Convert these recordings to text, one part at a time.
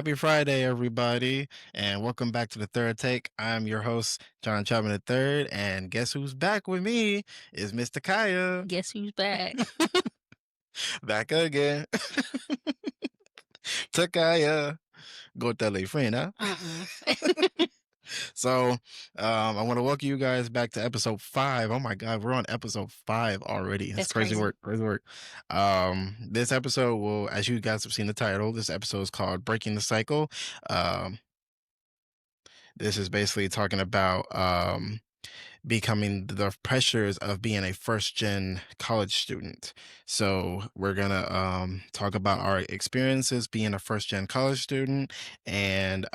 Happy Friday, everybody, and welcome back to the Third Take. I'm your host, John Chapman III, and guess who's back with me is Mr. Tkiia. Guess who's back? Back again. Tkiia. Go tell a friend, huh? Uh-uh. So, I want to welcome you guys back to episode 5. Oh my God, we're on episode 5 already. That's That's crazy crazy. work, crazy work. This episode will, as you guys have seen the title, this episode is called Breaking the Cycle. Um, this is basically talking about becoming the pressures of being a first gen college student. So we're gonna talk about our experiences being a first gen college student and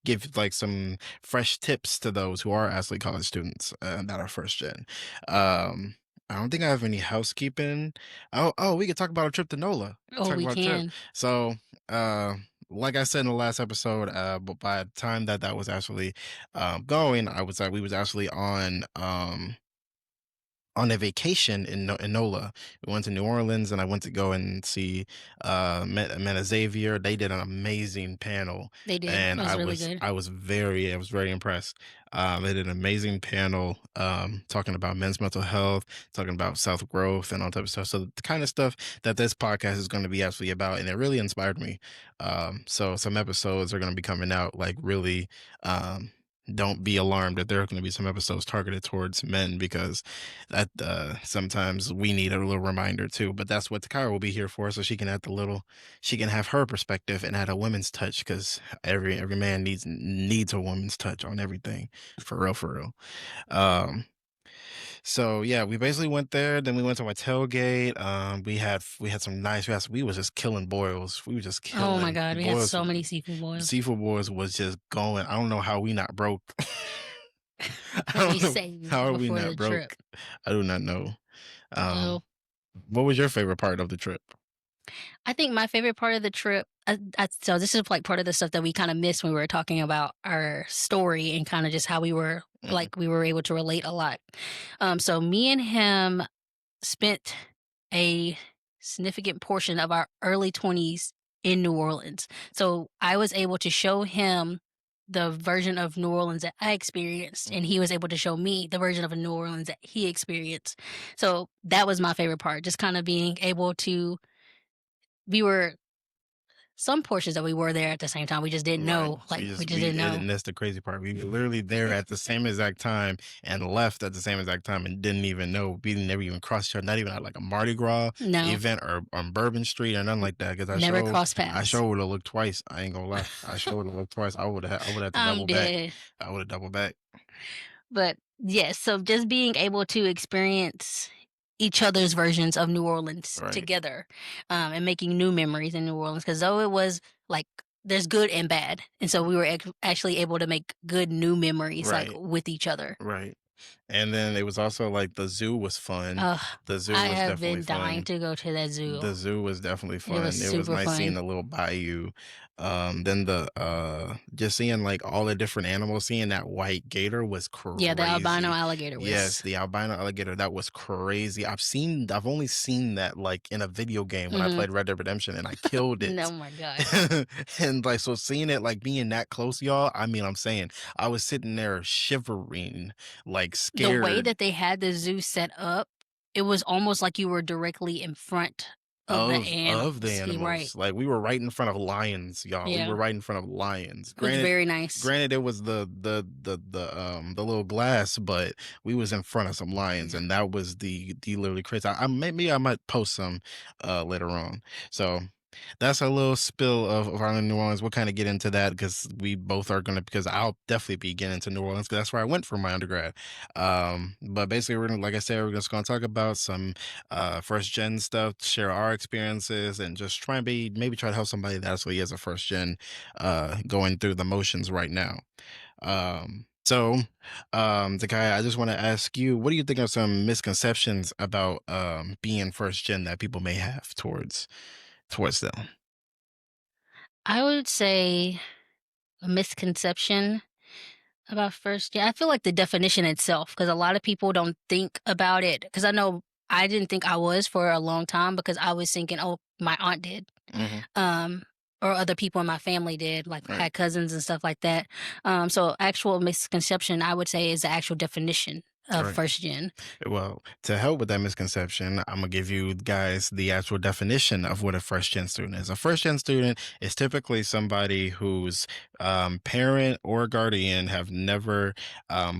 give like some fresh tips to those who are actually college students that are first gen. I don't think I have any housekeeping. Oh, we could talk about a trip to NOLA. Oh, Talk we about a trip. can. So, like I said in the last episode, but by the time that was actually going, we was actually on a vacation in NOLA. We went to New Orleans, and I went to go and see met Xavier. They did an amazing panel, They did. It and was really good. I was very impressed. They did an amazing panel talking about men's mental health, talking about self growth, and all type of stuff. So the kind of stuff that this podcast is going to be actually about, and it really inspired me. So some episodes are going to be coming out like really. Don't be alarmed that there are going to be some episodes targeted towards men because that sometimes we need a little reminder too. But that's what Tkiia will be here for, so she can she can have her perspective and add a women's touch because every man needs a woman's touch on everything, for real, for real. Um, so yeah, we basically went there. Then we went to my tailgate. We had some nice. We was just killing boils. We were just Oh my killing God, we had boils. so many seafood boils. Seafood boils was just going. I don't know how we not broke. I That we don't know how saved are we before not the trip. broke. I do not know. Well, Um, what was your favorite part of the trip? I think my favorite part of the trip. So this is like part of the stuff that we kind of missed when we were talking about our story and kind of just how Mhm. we were able to relate a lot. So me and him spent a significant portion of our early 20s in New Orleans. So I was able to show him the version of New Orleans that I experienced, and he was able to show me the version of a New Orleans that he experienced. So that was my favorite part, just kind of being able to, we were some portions that we were there at the same time. We just didn't Right. know. Like, we just We didn't know. and that's the crazy part. We were literally there at the same exact time and left at the same exact time and didn't even know. We never even crossed each other, not even at like a Mardi Gras No, event or on Bourbon Street or nothing like that. Because never crossed I paths. sure would have looked twice. I ain't gonna lie. I sure would have looked twice. I would have to I'm double back. dead. I would have doubled back. But yes, so just being able to experience each other's versions of New Orleans Right. together, and making new memories in New Orleans, because though it was like there's good and bad, and so we were actually able to make good new memories like Right. with each other. Right. And then it was also like the zoo was fun. Uh, The zoo I was have definitely been dying fun. to go to that zoo. The zoo was definitely It was fun. It was super nice seeing fun. the little bayou. Then the just seeing like all the different animals, seeing that white gator was Yeah, the albino crazy. alligator Yes, was. the albino alligator, that was crazy. I've only seen that like in a video game when I Hmm. played Red Dead Redemption and I killed Oh it. my god, And like so seeing it like being that close, y'all, I mean, I'm saying I was sitting there shivering, like the way scared that they had the zoo set up, it was almost like you were directly in front of the of the animals. You're right. animals. Like we were right in front of lions, y'all. We Yeah. were right in front of lions. It was very nice. Granted it was the little glass, but we was in front of some lions and that was the literally crazy. Maybe I might post some later on. So that's a little spill of our New Orleans. We'll kind of get into that because we both are going to, because I'll definitely be getting into New Orleans because that's where I went for my undergrad. But basically, we're gonna, like I said, we're just going to talk about some first gen stuff, share our experiences, and just try and maybe try to help somebody that actually is a first gen going through the motions right now. Zakiah, I just want to ask you, what do you think are some misconceptions about being first gen that people may have towards them? I would say a misconception about first yeah, I feel like the definition itself, because a lot of people don't think about it. Because I know I didn't think I was for a long time because I was thinking, oh, my aunt did. Hmm. Um, or other people in my family did, like Right. had cousins and stuff like that. So actual misconception, I would say, is the actual definition of Right. first gen. Well, to help with that misconception, I'm gonna give you guys the actual definition of what a first gen student is. A first gen student is typically somebody whose parent or guardian have never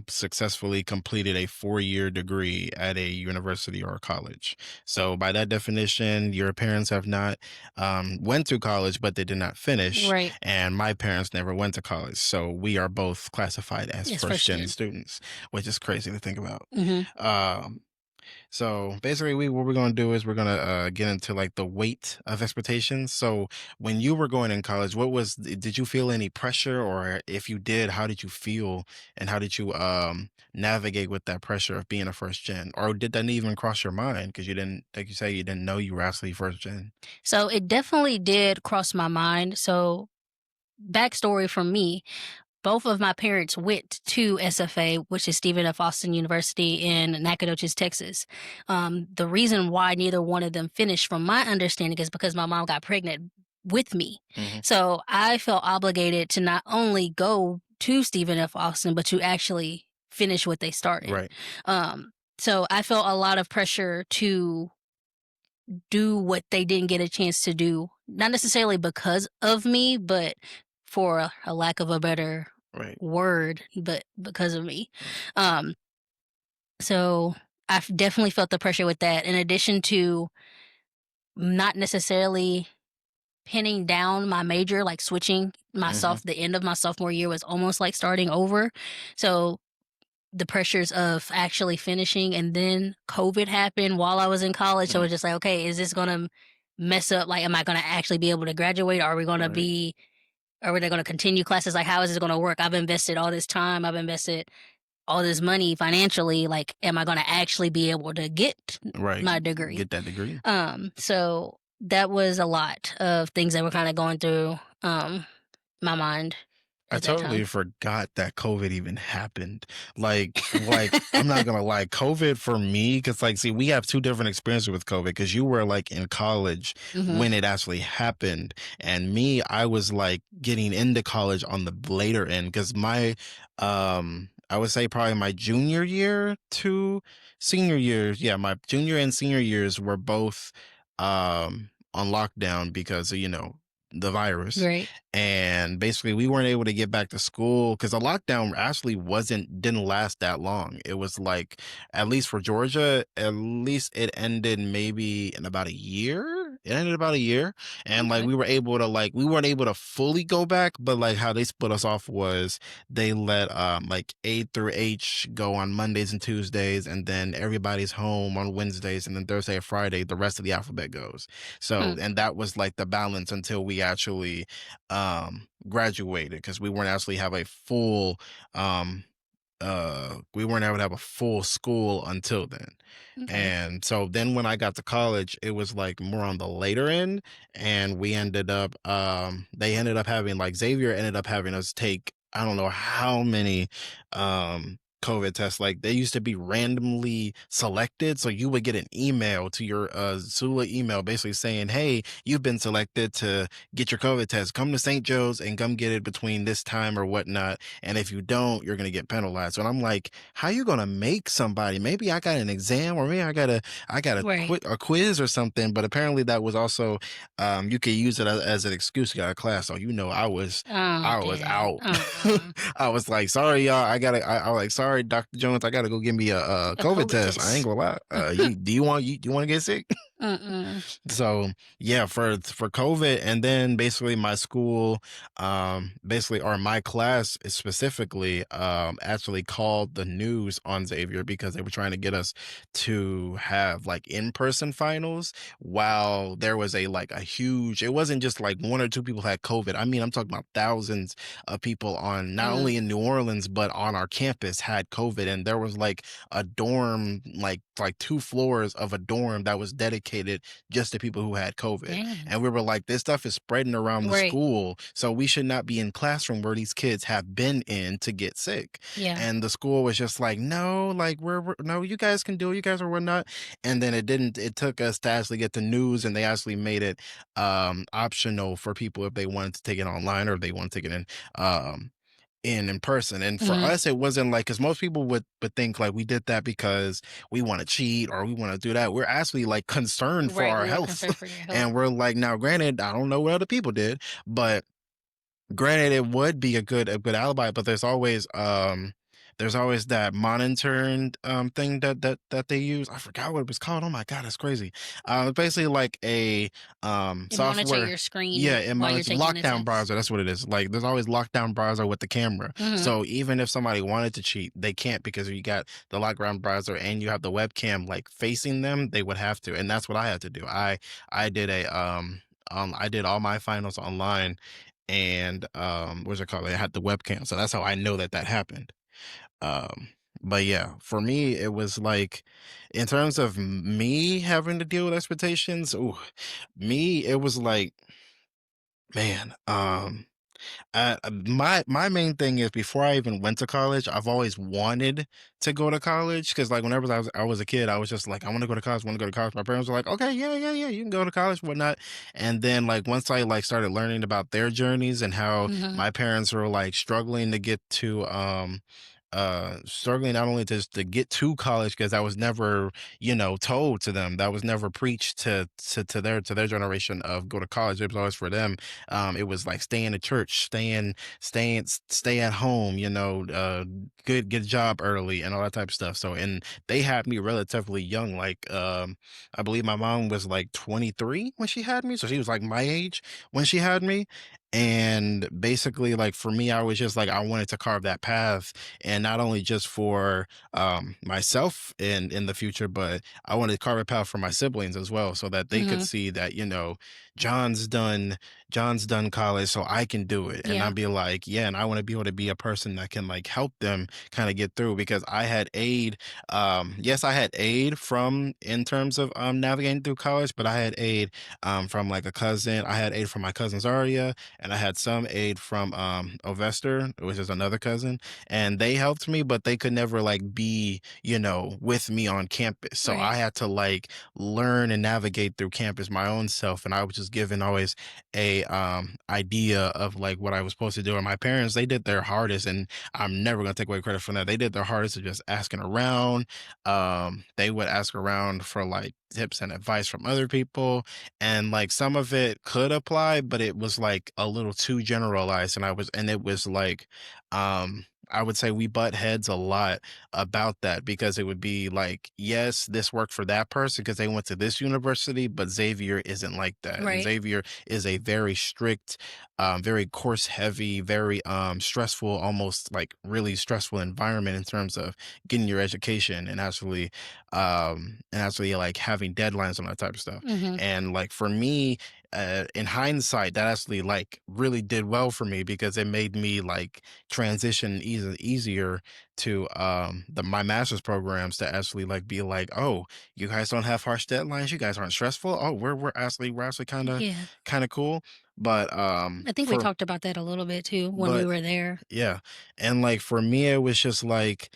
successfully completed a 4-year degree at a university or a college. So, by that definition, your parents have not went to college, but they did not finish, Right. and my parents never went to college. So, we are both classified as It's first first gen gen. students, which is crazy to think about. Hmm. Um, so basically, we what we're gonna do is we're gonna get into like the weight of expectations. So when you were going in college, did you feel any pressure, or if you did, how did you feel, and how did you navigate with that pressure of being a first gen, or did that even cross your mind because you didn't, like you say, you didn't know you were actually first gen? So it definitely did cross my mind. So backstory from me, both of my parents went to SFA, which is Stephen F. Austin University in Nacogdoches, Texas. The reason why neither one of them finished, from my understanding, is because my mom got pregnant with me. Hmm. So I felt obligated to not only go to Stephen F. Austin, but to actually finish what they started. Right. So I felt a lot of pressure to do what they didn't get a chance to do, not necessarily because of me, but for a lack of a better Right. word, but because of me. Right. Um, so I've definitely felt the pressure with that, in addition to not necessarily pinning down my major, like switching Hmm. the end of my sophomore year was almost like starting over. So the pressures of actually finishing, and then COVID happened while I was in college. So Right. it's just like, okay, is this gonna mess up? Like, am I gonna actually be able to graduate? Right. Are we gonna continue classes? Like, how is this gonna work? I've invested all this time, I've invested all this money financially. Like, am I gonna actually be able to get Right. my degree? Get that degree. So that was a lot of things that were kind of going through my mind I at that totally time. forgot that COVID even happened. Like I'm not gonna lie, COVID for me, because like, see, we have two different experiences with COVID. Because you were like in college Hmm. when it actually happened, and me, I was like getting into college on the later end. Because I would say probably my junior year to senior years, yeah, my junior and senior years were both on lockdown because of, the virus. Right. And basically we weren't able to get back to school because the lockdown actually didn't last that long. It was like, at least for Georgia, at least it ended maybe in about a year. It ended about a year. And like Okay. we weren't able to fully go back, but like how they split us off was they let like A through H go on Mondays and Tuesdays, and then everybody's home on Wednesdays, and then Thursday and Friday the rest of the alphabet goes. Hmm. So, and that was like the balance until we actually graduated, because we weren't actually have a full um we weren't able to have a full school until then. Okay. And so then when I got to college, it was like more on the later end, and we ended up they ended up having, like, Xavier ended up having us take, I don't know how many COVID tests. Like, they used to be randomly selected, so you would get an email to your Zula email basically saying, "Hey, you've been selected to get your COVID test. Come to St. Joe's and come get it between this time or whatnot. And if you don't, you're gonna get penalized." And I'm like, "How you gonna make somebody? Maybe I got an exam, or maybe I got Right. a quiz or something." But apparently that was also you could use it as an excuse to get out of class. So Oh, I was dang. out. Uh-uh. I was like, "Sorry, y'all. I was like, sorry, Dr. Jones. I gotta go give me a A COVID COVID test. I ain't test. gonna lie. You want to get sick?" Mm-mm. So yeah, for COVID, and then basically my school, basically, or my class specifically, actually called the news on Xavier because they were trying to get us to have like in-person finals, while there was a huge, it wasn't just like one or two people had COVID. I mean, I'm talking about thousands of people, on not Mm. only in New Orleans but on our campus, had COVID. And there was like a dorm, like two floors of a dorm that was dedicated dedicated just to people who had COVID. Dang. And we were like, this stuff is spreading around the Right. school. So we should not be in classroom where these kids have been in to get sick. Yeah. And the school was just like, no, like no, you guys can do it, you guys are whatnot. And then it took us to actually get the news, and they actually made it optional for people if they wanted to take it online or if they want to take it um in person. And for Mhm. us, it wasn't like, because most people would think like we did that because we want to cheat or we want to do that. We're actually like concerned for Right, our we were health. concerned for your health. And we're like, now granted, I don't know what other people did, but granted, it would be a good alibi, but there's always that monitoring thing that they use. I forgot what it was called. Oh my god, that's crazy. It's basically like a It monitor software. your screen Yeah, it while you're monitors taking the lockdown test. browser. That's what it is. Like there's always lockdown browser with the camera. Mhm. So even if somebody wanted to cheat, they can't, because you got the lockdown browser and you have the webcam like facing them, they would have to. And that's what I had to do. I did I did all my finals online, and what's it called? I had the webcam, so that's how I know that that happened. Um, but yeah, for me, it was like, in terms of me having to deal with expectations. Ooh, me, it was like, man, my main thing is, before I even went to college, I've always wanted to go to college, because like whenever I was a kid, I was just like, I want to go to college, want to go to college. My parents were like, okay, yeah, yeah, yeah, you can go to college, whatnot. And then like once I like started learning about their journeys and how Mhm. my parents were like struggling to get to struggling not only just to get to college, because that was never, told to them, that was never preached to their generation of go to college. It was always for them, it was like stay in the church, stay at home, get a job early and all that type of stuff. So, and they had me relatively young, like I believe my mom was like 23 when she had me, so she was like my age when she had me. And basically, like for me, I was just like, I wanted to carve that path, and not only just for myself in the future, but I wanted to carve a path for my siblings as well, so that they could Mhm. see that, John's done John's done college, so I can do it. And Yeah. I'd be like, yeah, and I want to be able to be a person that can like help them kind of get through, because I had aid. Yes, I had aid from in terms of navigating through college, but I had aid from like a cousin. I had aid from my cousin Zaria, and I had some aid from Ovester, which is another cousin, and they helped me, but they could never like be, with me on campus. So Right. I had to like learn and navigate through campus my own self. And I was just given always a idea of like what I was supposed to do. And my parents, they did their hardest, and I'm never gonna take away credit from that. They did their hardest of just asking around. They would ask around for like tips and advice from other people. And like some of it could apply, but it was like a little too generalized. And it was like I would say we butt heads a lot about that, because it would be like, yes, this worked for that person because they went to this university, but Xavier isn't like that. And Right. Xavier is a very strict, very course heavy, very stressful, almost like really stressful environment in terms of getting your education, and actually like having deadlines and that type of stuff. Mhm. And like for me, in hindsight, that actually like really did well for me, because it made me like transition easier to my master's programs, to actually like be like, oh, you guys don't have harsh deadlines, you guys aren't stressful, oh, we're actually Yeah. kind of cool. But I think we for talked about that a little bit too when we but were there. yeah. And like for me, it was just like,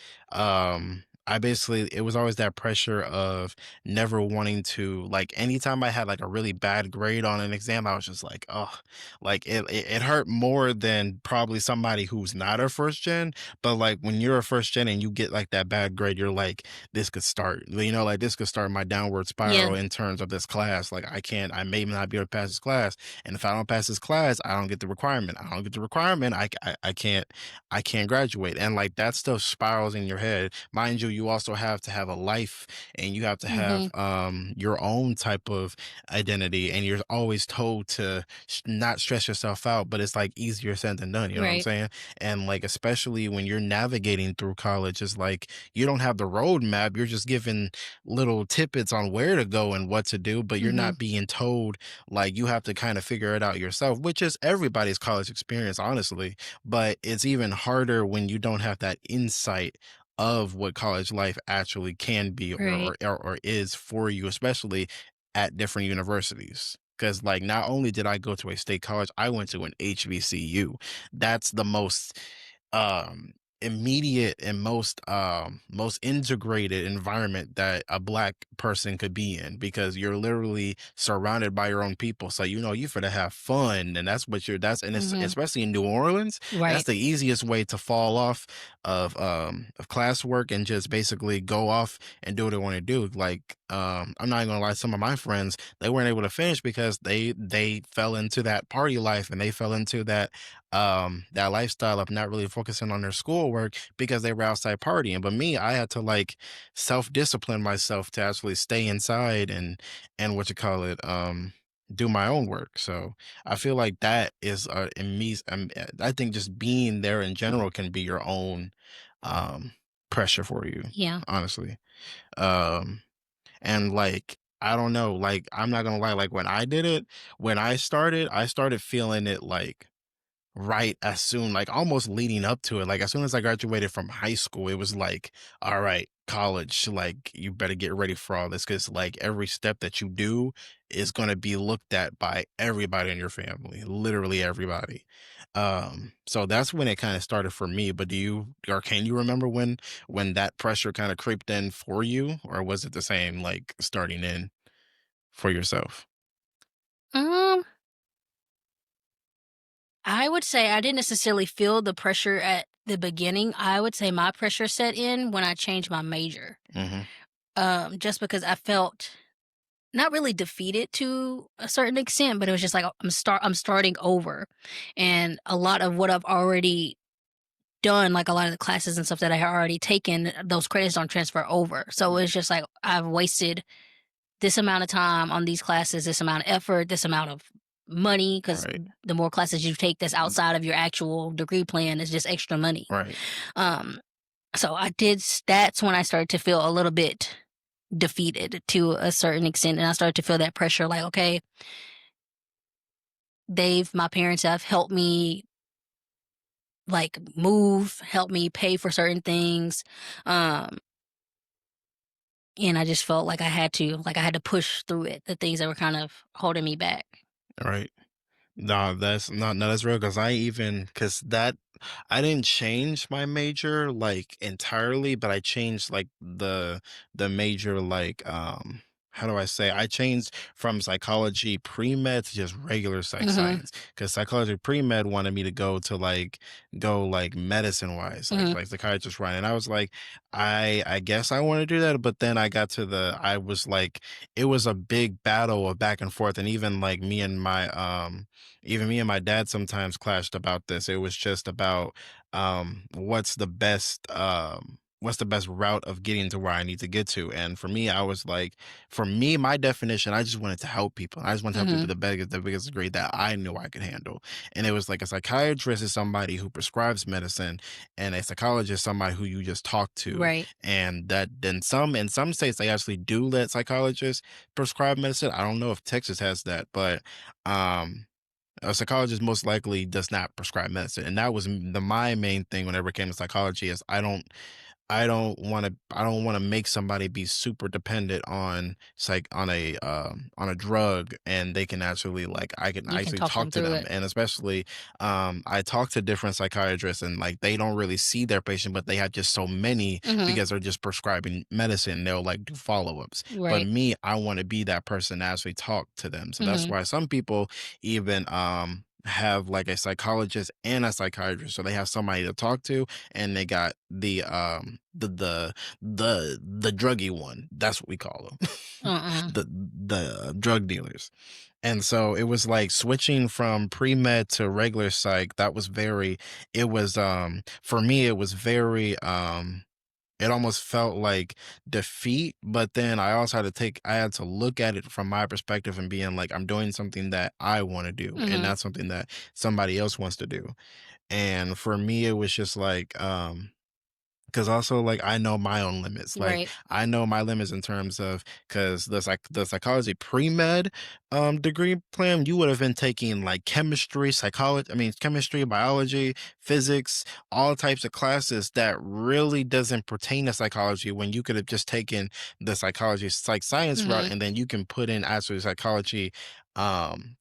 I basically, it was always that pressure of never wanting to, like, anytime I had like a really bad grade on an exam, I was just like, oh, like it hurt more than probably somebody who's not a first gen. But like when you're a first gen and you get like that bad grade, you're like, this could start, like this could start my downward Yeah. spiral in terms of this class. Like I may not be able to pass this class, and if I don't pass this class, I don't get the requirement. I don't get the requirement. I can't graduate. And like that stuff spirals in your head. Mind you, you also have to have a life, and you have to have Mhm. your own type of identity. And you're always told to not stress yourself out, but it's like easier said than done. You know what I'm Right. saying? And like, especially when you're navigating through college, it's like you don't have the roadmap. You're just given little tidbits on where to go and what to do, but you're Mhm. not being told, like you have to kind of figure it out yourself, which is everybody's college experience, honestly. But it's even harder when you don't have that insight of what college life actually can be, or Right. or, or, or is for you, especially at different universities. Because like not only did I go to a state college, I went to an HBCU. That's the most um immediate and most integrated environment that a black person could be in, because you're literally surrounded by your own people. So you know you for to have fun, and that's what you're that's and it's Mhm. especially in New Orleans, that's Right. the easiest way to fall off of classwork and just basically go off and do what they want to do. Like I'm not even gonna lie, some of my friends, they weren't able to finish because they fell into that party life, and they fell into that lifestyle of not really focusing on their schoolwork because they were outside partying. But me, I had to like self-discipline myself to actually stay inside and what you call it, do my own work. So I feel like that is in me, I think just being there in general can be your own um pressure for you, Yeah. honestly. um and like I don't know, like I'm not gonna lie, like when I did it, when I started feeling it like right as soon, like almost leading up to it. Like as soon as I graduated from high school, it was like, all right, college, like you better get ready for all this, because like every step that you do is going to be looked at by everybody in your family, literally everybody. So that's when it kind of started for me. But do you, or can you remember when that pressure kind of creeped in for you, or was it the same like starting in for yourself? Um, I would say I didn't necessarily feel the pressure at the beginning. I would say my pressure set in when I changed my major. Hmm. Just because I felt not really defeated to a certain extent, but it was just like I'm starting over, and a lot of what I've already done, like a lot of the classes and stuff that I had already taken, those credits don't transfer over. So it's just like I've wasted this amount of time on these classes, this amount of effort, this amount of money, because Right. the more classes you take that's outside of your actual degree plan is just extra money. Right. Um, so that's when I started to feel a little bit defeated to a certain extent. And I started to feel that pressure like, okay, my parents have helped me like move, help me pay for certain things. Um, and I just felt like I had to push through it, the things that were kind of holding me back. Right. No, that's not no, that's real, because cause that I didn't change my major like entirely, but I changed like the major like how do I say? I changed from psychology pre-med to just regular psych Mhm, science, because psychology pre-med wanted me to go like medicine wise, mhm, like psychiatrist right. And I was like, I guess I want to do that. But then I got to I was like, it was a big battle of back and forth. And even me and my dad sometimes clashed about this. It was just about what's the best route of getting to where I need to get to. And for me, I was like, for me, my definition, I just wanted to help people. I just wanted to help people mhm, the biggest degree that I knew I could handle. And it was like a psychiatrist is somebody who prescribes medicine, and a psychologist somebody who you just talk to. right, And that then some in some states they actually do let psychologists prescribe medicine. I don't know if Texas has that, but um a psychologist most likely does not prescribe medicine, and that was my main thing whenever it came to psychology is I don't want to make somebody be super dependent on on a drug, and they can actually like I can you can actually talk talk them to through them. it. And especially I talk to different psychiatrists, and like they don't really see their patient, but they have just so many Mhm, because they're just prescribing medicine. They'll like do follow-ups. But right, me, I want to be that person to actually talk to them. So that's mhm, why some people even have like a psychologist and a psychiatrist, so they have somebody to talk to, and they got the druggy one. That's what we call them. uh-uh, The drug dealers. And so it was like switching from pre-med to regular psych. That was very it was for me it was very it almost felt like defeat, but then I had to look at it from my perspective and being like, I'm doing something that I want to do and mhm, not something that somebody else wants to do. And for me, it was just like, Because also, like, I know my own limits. Like, Right. I know my limits in terms of because the psychology pre-med degree plan, you would have been taking like chemistry, psychology, I mean chemistry, biology, physics, all types of classes that really doesn't pertain to psychology when you could have just taken the psychology psych science route Mhm. and then you can put in actually psychology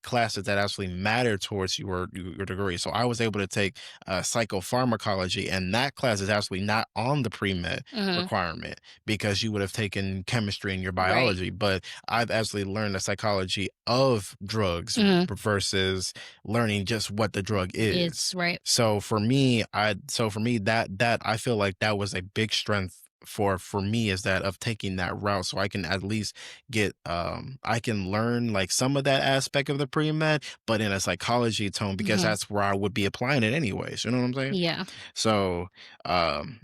classes that actually matter towards your degree. So I was able to take psychopharmacology, and that class is actually not on the pre-med Mhm. requirement because you would have taken chemistry in your Right. biology. But I've actually learned the psychology of drugs Mhm. versus learning just what the drug is. It's right. So for me that I feel like that was a big strength for me is that of taking that route so I can at least get I can learn like some of that aspect of the pre-med but in a psychology tone because Mhm. that's where I would be applying it anyways, you know what I'm saying? Yeah. So,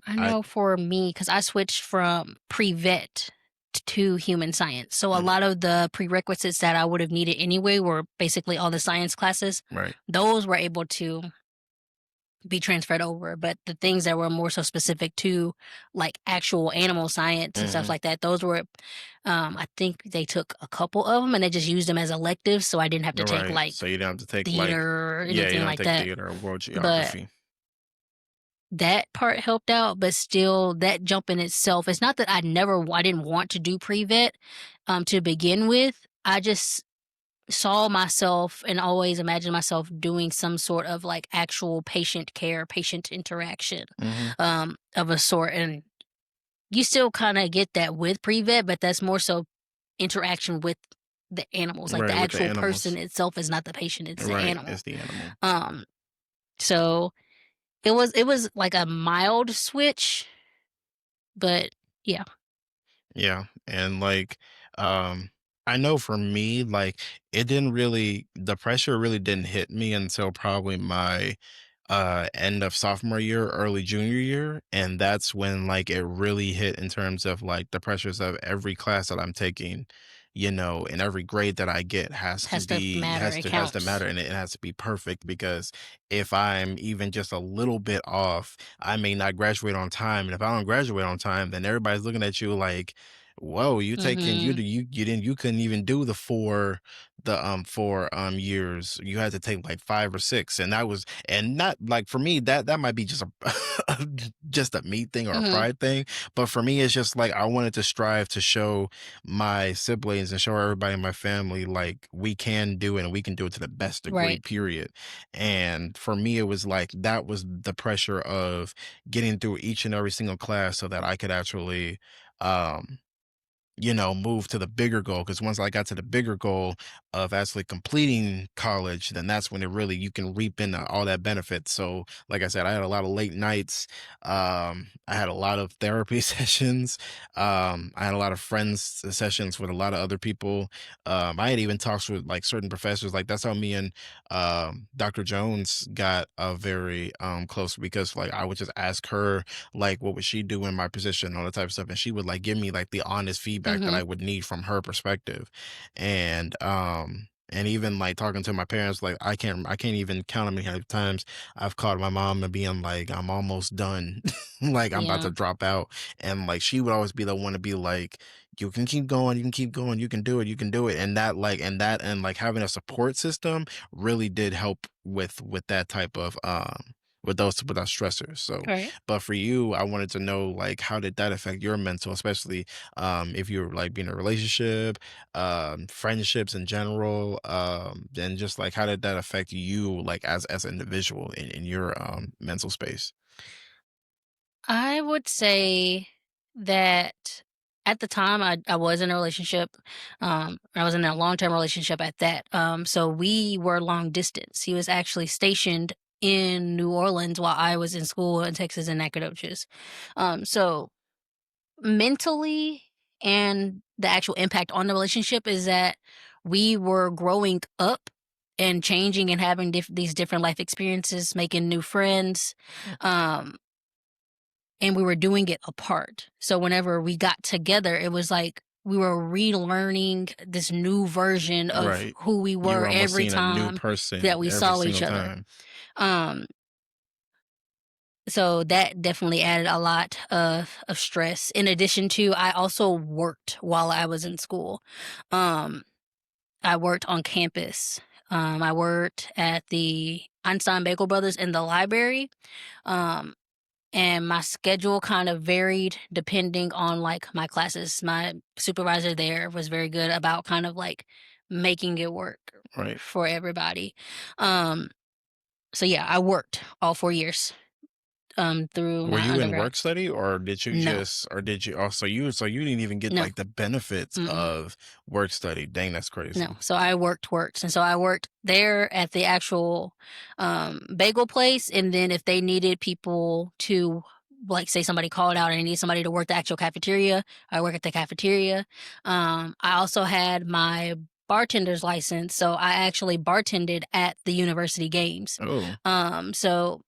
I I know for me, because I switched from pre-vet to human science. So a mm, lot of the prerequisites that I would have needed anyway were basically all the science classes. right. Those were able to be transferred over, but the things that were more so specific to like actual animal science and stuff Mhm. like that, those were I think they took a couple of them and they just used them as electives, so I didn't have to take Right. like So you don't have to take like theater or yeah, you anything don't like take that. theater or world But geography. that part helped out, but still that jump in itself, it's not that I didn't want to do pre-vet to begin with. I just saw myself and always imagined myself doing some sort of like actual patient care, patient interaction Mhm. of a sort. And you still kind of get that with pre-vet, but that's more so interaction with the animals. Like the Right, with the actual person animals. itself is not the patient, it's the Right, animal. it's the animal. Um, so it was like a mild switch, but yeah. Yeah, and like, I know for me, like, it didn't really the pressure really didn't hit me until probably my end of sophomore year, early junior year, and that's when like it really hit in terms of like the pressures of every class that I'm taking, and every grade that I get has to Has to be matter. It has to counts. matter and it has to be perfect because if I'm even just a little bit off, I may not graduate on time. And if I don't graduate on time, then everybody's looking at you like, whoa, you taking Mhm. you couldn't even do the 4 years. You had to take like 5 or 6. And that was and not like for me that might be just a just a me thing or a Mhm. pride thing, but for me it's just like I wanted to strive to show my siblings and show everybody in my family like we can do it and we can do it to the best degree, Right. period. And for me it was like that was the pressure of getting through each and every single class so that I could actually um move to the bigger goal. Because once I got to the bigger goal of actually completing college, then that's when it really you can reap in all that benefit. So, like I said, I had a lot of late nights. I had a lot of therapy sessions. I had a lot of friends sessions with a lot of other people. I had even talks with like certain professors. Like that's how me and Dr. Jones got very close because like I would just ask her like what would she do in my position, all that type of stuff. And she would like give me like the honest feedback that Mhm. I would need from her perspective. And even like talking to my parents, like I can't even count how many times I've called my mom and being like, I'm almost done. Like I'm about Yeah. to drop out. And like she would always be the one to be like, you can keep going, you can keep going, you can do it, you can do it. And like having a support system really did help with that type of with those stressors. So Right. but for you, I wanted to know like how did that affect your mental, especially if you're like being in a relationship, friendships in general, and just like how did that affect you like as an individual in your mental space? I would say that at the time I was in a relationship. I was in a long-term relationship at that. So we were long distance. He was actually stationed in New Orleans while I was in school in Texas and Nacogdoches. So mentally and the actual impact on the relationship is that we were growing up and changing and having these different life experiences, making new friends. Um, and we were doing it apart. So whenever we got together, it was like we were relearning this new version of Right. who we You were were almost every seeing a new time person that we every saw each single other. time. Um, So that definitely added a lot of stress. In addition to, I also worked while I was in school. Um, I worked on campus. I worked at the Einstein Bagel Brothers in the library. Um, and my schedule kind of varied depending on like my classes. My supervisor there was very good about kind of like making it work Right. for everybody. Um, so yeah, I worked all 4 years through Were my you in undergrad. work study, or did you No, just, or did you also you so you didn't even get no, like the benefits mm-mm, of work study? Dang, that's no. crazy. So I worked, and so I worked there at the actual bagel place, and then if they needed people to, like, say somebody called out and they need somebody to work the actual cafeteria, I work at the cafeteria. I also had my bartender's license, so I actually bartended at the university games. Oh, So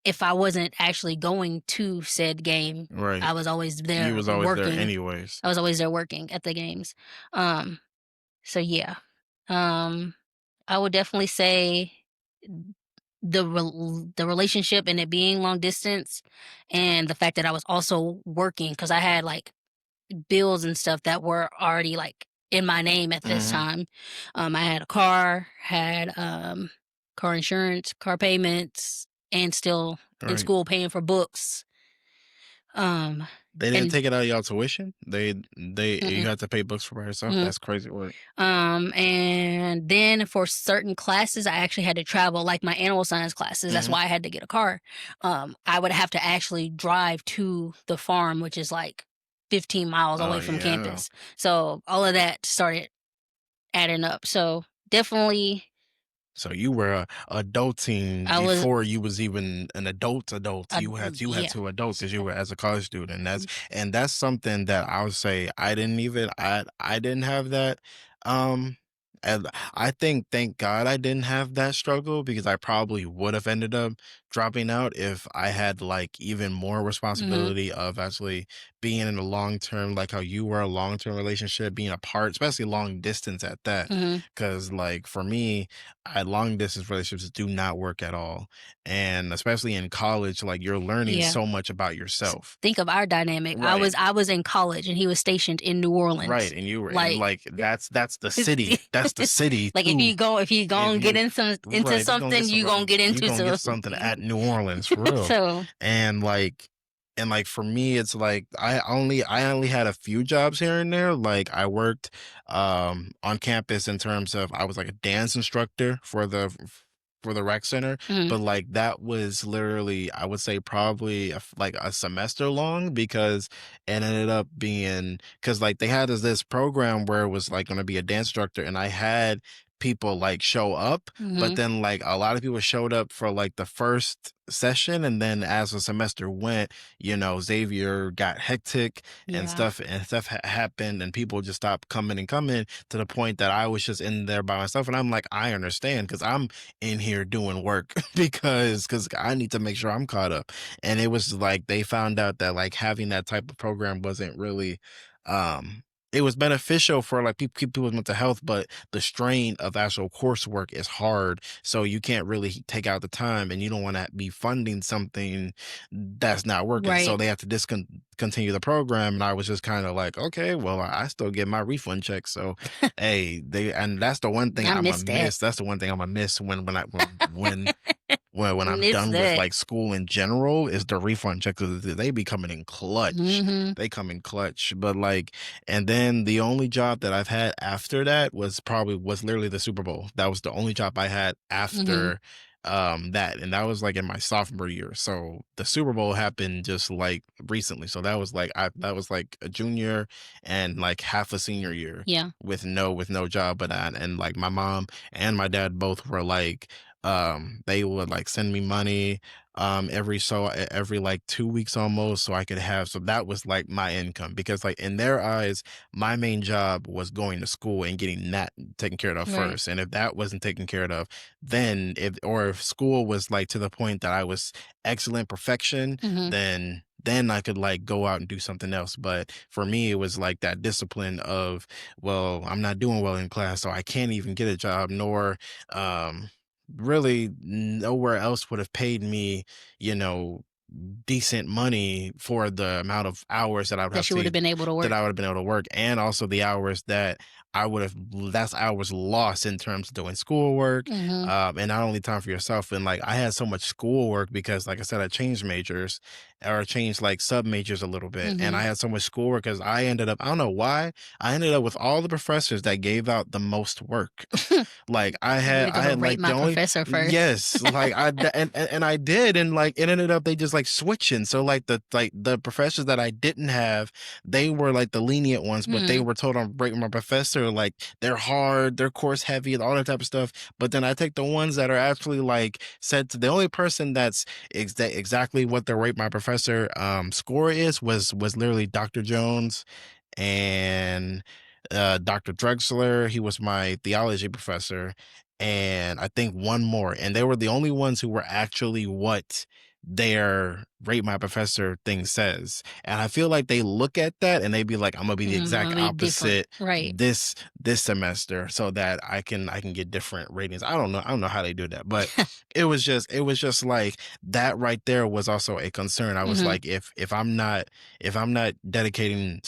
if I wasn't actually going to said game, right. I was always You there was always there working. anyways. I was always there working at the games. Um, so yeah, um, I would definitely say the relationship and it being long distance, and the fact that I was also working because I had like bills and stuff that were already like in my name at this Mhm. time. I had a car, had car insurance, car payments, and still in Right. school paying for books. Um, They didn't and take it out of y'all tuition? They you mm-mm, had to pay books for by yourself? mm. That's crazy work. And then for certain classes, I actually had to travel, like my animal science classes. That's Mhm. why I had to get a car. I would have to actually drive to the farm, which is like 15 miles Oh, away from yeah. campus. So all of that started adding up. So definitely, So you were adulting I was, before you was even an adult. You had yeah. to adult because you were as a college student. Mm, That's something that I would say I didn't have that. Um and I think thank God I didn't have that struggle, because I probably would have ended up dropping out if I had like even more mhm, responsibility of actually being in a long term, like how you were, a long term relationship, being apart, especially long distance at that. mhm, Cause like for me, long distance relationships do not work at all. And especially in college, like you're learning yeah. so much about yourself. Think of our dynamic. I Right. was I was in college and he was stationed in New Right. Orleans. And you were, and Like, like that's the city. That's the city like too. if you If gonna get you in some into right, if you're gonna get something, some you gonna get you into gonna get some. something at New Orleans for real. So, And like for me, it's like I only had a few jobs here and there. Like I worked on campus in terms of I was like a dance instructor for the rec center, mhm, but like that was literally, I would say, probably like a semester long, because it ended up being, because like they had this program where it was like going to be a dance instructor, and I had people like show up, but mhm, then like a lot of people showed up for like the first session, and then as the semester went, Xavier got hectic, yeah. and stuff happened, and people just stopped coming and coming, to the point that I was just in there by myself. And I'm like, I understand, because I'm in here doing work because I need to make sure I'm caught up. And it was like they found out that like having that type of program wasn't really um it was beneficial for like people with mental health, but the strain of actual coursework is hard. So you can't really take out the time, and you don't want to be funding something that's not working. So Right. they have to discontinue the program. And I was just kind of like, okay, well, I still get my refund check. So, hey, and that's the one thing I I'm gonna missed that. miss. That's the one thing I'm gonna miss when I'm Missed done with that. like school in general, is the refund check, 'cause they be coming in clutch. Mhm, They come in clutch. But like, and then the only job that I've had after that was literally the Super Bowl. That was the only job I had mhm, after that, and that was like in my sophomore year. So the Super Bowl happened just like recently. So that was like a junior and like half a senior year yeah, with no job. But and like my mom and my dad both were like, they would like send me money every like 2 weeks almost, so I could have, so that was like my income, because like in their eyes my main job was going to school and getting that taken care of right, first. And if that wasn't taken care of, then if school was like to the point that I was excellent perfection, mhm, then I could like go out and do something else. But for me, it was like that discipline of, well, I'm not doing well in class, so I can't even get a job, nor um really nowhere else would have paid me, you know, decent money for the amount of hours that I would That have you would to have been able to that work. I would have been able to work, and also the hours that I would have that's hours lost in terms of doing schoolwork, Mhm, and not only time for yourself. And like I had so much schoolwork because, like I said, I changed majors or changed like sub majors a little bit, and mhm. I had so much schoolwork because I ended up, I don't know why, I ended up with all the professors that gave out the most work. Like Way to I go to had rate like the my only professor first. yes, like and I did, and like it ended up they just like switching. So like the professors that I didn't have, they were like the lenient ones, but they Mhm, were told on break my professor like they're hard, they're course heavy, and all that type of stuff. But then I take the ones that are actually like said to the only person that's exactly what the rate my professor score is was literally Dr. Jones and Dr. Drexler. He was my theology professor, and I think one more. And they were the only ones who were actually what their rate my professor thing says. And I feel like they look at that and they be like, I'm gonna be the exact Imma be different. opposite Right. this semester so that I can get different ratings. I don't know how they do that, but it was just like that right there was also a concern. I was Mhm, like, if I'm not dedicating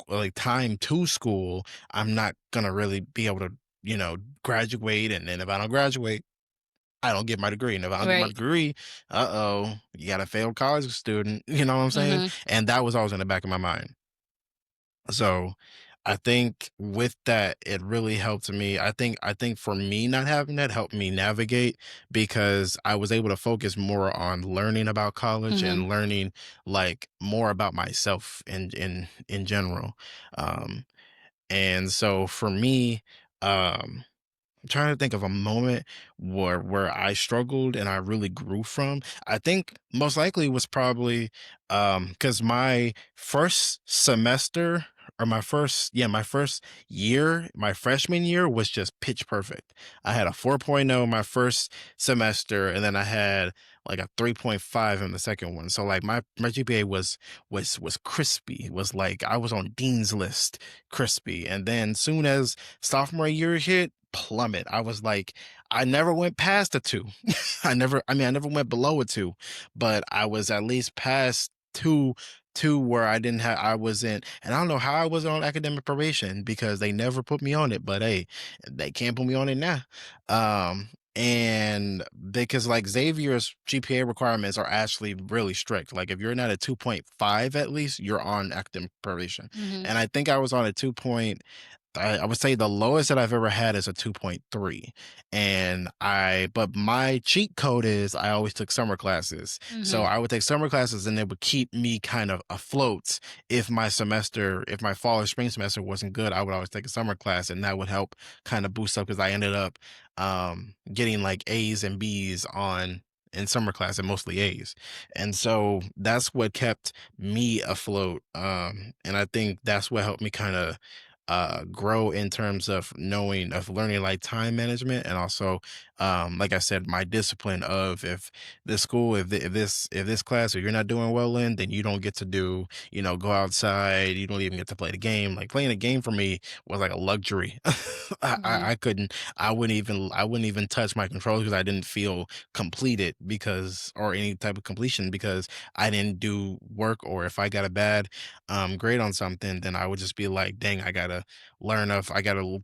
like time to school, I'm not gonna really be able to, graduate. And then if I don't graduate, I don't get my degree. And if I don't get my right. degree, uh-oh, you got a failed college student. You know what I'm saying? Mhm, And that was always in the back of my mind. So I think with that, it really helped me. I think for me not having that helped me navigate because I was able to focus more on learning about college mhm, and learning like more about myself in general. Um and so for me, um I'm trying to think of a moment where I struggled and I really grew from. I think most likely was probably because my first semester or my first year, my freshman year was just pitch perfect. I had a 4.0 my first semester, and then I had like a 3.5 in the second one. So like my GPA was crispy. It was like I was on Dean's list crispy. And then soon as sophomore year hit, plummet. I was like, I never went past a two. I never went below a two, but I was at least past two where I didn't have, I wasn't, and I don't know how I was on academic probation because they never put me on it, but hey, they can't put me on it now. And because like Xavier's GPA requirements are actually really strict. Like if you're not at 2.5 at least, you're on academic probation. mhm, And I think I was on a 2. I would say the lowest that I've ever had is a 2.3. But my cheat code is I always took summer classes. So mhm, I would take summer classes and it would keep me kind of afloat. If my fall or spring semester wasn't good, I would always take a summer class and that would help kind of boost up because I ended up getting like A's and B's in summer class and mostly A's. And so that's what kept me afloat. And I think that's what helped me kind of grow in terms of learning like time management and also like I said my discipline of if this school if this class or you're not doing well in then you don't get to do go outside, you don't even get to play the game. Like playing a game for me was like a luxury. mhm, I couldn't, I wouldn't even touch my controls because I didn't feel completed because or any type of completion because I didn't do work. Or if I got a bad grade on something, then I would just be like, dang, I gotta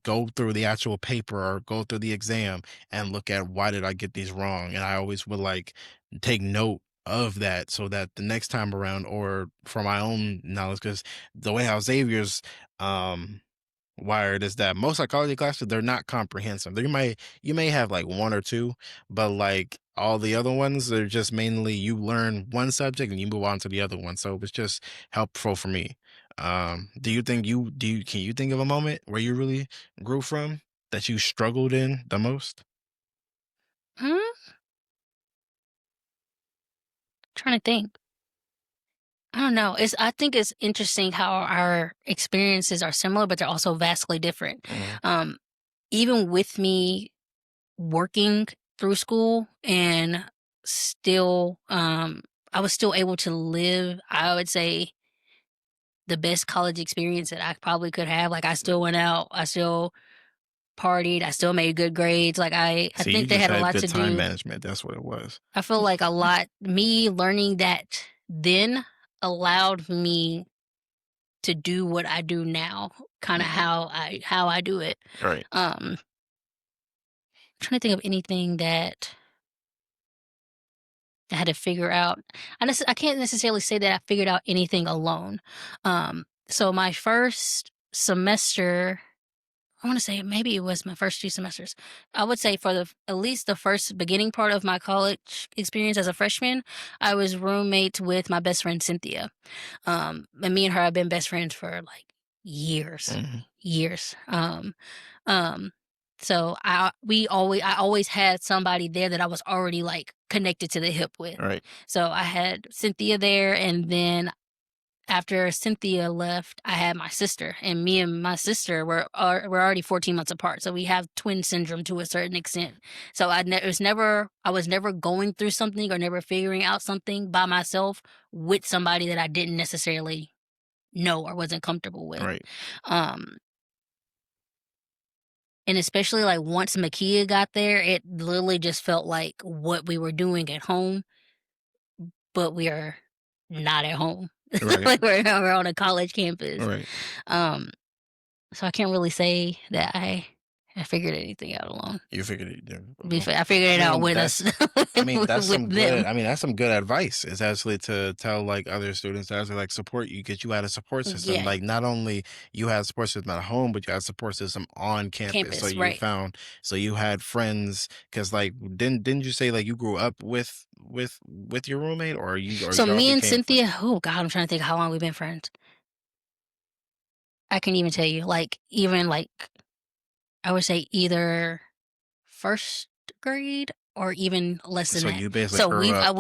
go through the actual paper or go through the exam and look at why did I get these wrong. And I always would like take note of that so that the next time around or for my own knowledge, because the way how Xavier's um wired is that most psychology classes they're not comprehensive. You may have like one or two, but like all the other ones they're just mainly you learn one subject and you move on to the other one. So it was just helpful for me. Do you think can you think of a moment where you really grew from that you struggled in the most? hmm, trying to think. I don't know. I think it's interesting how our experiences are similar, but they're also vastly different. Mm, Um, Even with me working through school and still, I was still able to live, I would say, the best college experience that I probably could have. Like I still went out, I still partied, I still made good grades, like, I See, you think they just had a had lot good to time do. management. That's what it was. I feel like a lot me learning that then allowed me to do what I do now, kinda Mhm. how I do it. Right. Um, trying to think of anything that I had to figure out. I can't necessarily say that I figured out anything alone. So my first semester, I want to say maybe it was my first 2 semesters. I would say for at least the first beginning part of my college experience as a freshman, I was roommates with my best friend Cynthia. And me and her have been best friends for like years, Mhm. years. Um, so I always had somebody there that I was already like connected to the hip with. Right. So I had Cynthia there, and then after Cynthia left, I had my sister, and me and my sister were already 14 months apart. So we have twin syndrome to a certain extent. So I was never going through something or never figuring out something by myself with somebody that I didn't necessarily know or wasn't comfortable with. Right. Um, and especially like once Makia got there, it literally just felt like what we were doing at home, but we are not at home. Right. Like we're on a college campus. Right. Um, so I can't really say that I figured anything out alone. You figured it there. I figured I it out mean, with us, that's I mean, that's with some good them. that's some good advice. Is actually to tell like other students to actually like support you because you had a support system. Yeah, Like not only you had a support system at home, but you had a support system on campus. campus, right? So you had friends because like didn't you say like you grew up with your roommate or So y'all me and became Cynthia, friends? oh God, I'm trying to think how long we've been friends. I can even tell you, like even like I would say either first grade or even less than So that. you basically So grew up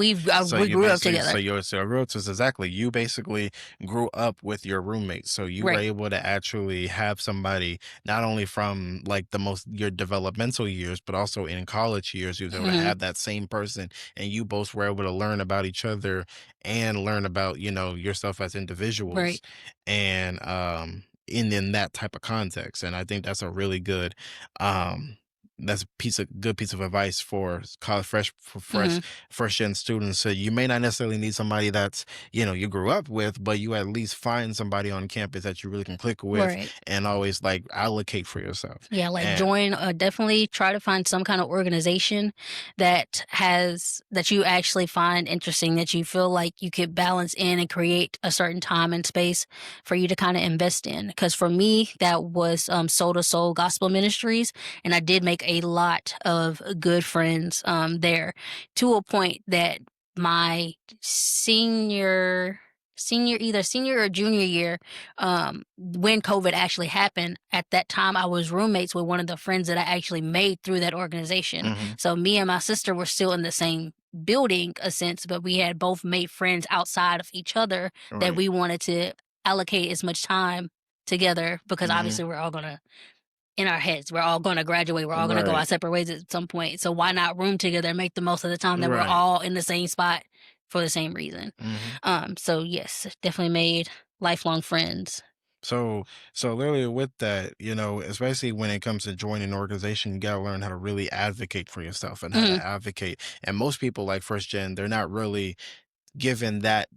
so we you grew up basically so together. your so relatives exactly you basically grew up with your roommate so you were Right. able to actually have somebody not only from like the most your developmental years but also in college years you was able to Hmm. have that same person and you both were able to learn about each other and learn about yourself as individuals Right. in that type of context and I think that's a really good um that's a good piece of advice for college Hmm. first gen students. So you may not necessarily need somebody that's you grew up with, but you at least find somebody on campus that you really can click with Right. and always like allocate for yourself. Yeah, like And join definitely try to find some kind of organization that you actually find interesting, that you feel like you could balance in and create a certain time and space for you to kind of invest in. Because for me, that was Soul to Soul Gospel Ministries, and I did make a lot of good friends there, to a point that my senior or junior year, when COVID actually happened, at that time I was roommates with one of the friends that I actually made through that organization. mhm, So me and my sister were still in the same building, a sense, but we had both made friends outside of each other that right, we wanted to allocate as much time together, because mhm, obviously we're all gonna, in our heads, we're all gonna graduate, we're all gonna go right, our separate ways at some point. So why not room together and make the most of the time that we're right, all in the same spot for the same reason? mhm. So yes, definitely made lifelong friends. So, so literally with that, especially when it comes to joining an organization, you gotta learn how to really advocate for yourself and how to Mhm, advocate. And most people like first gen, they're not really given that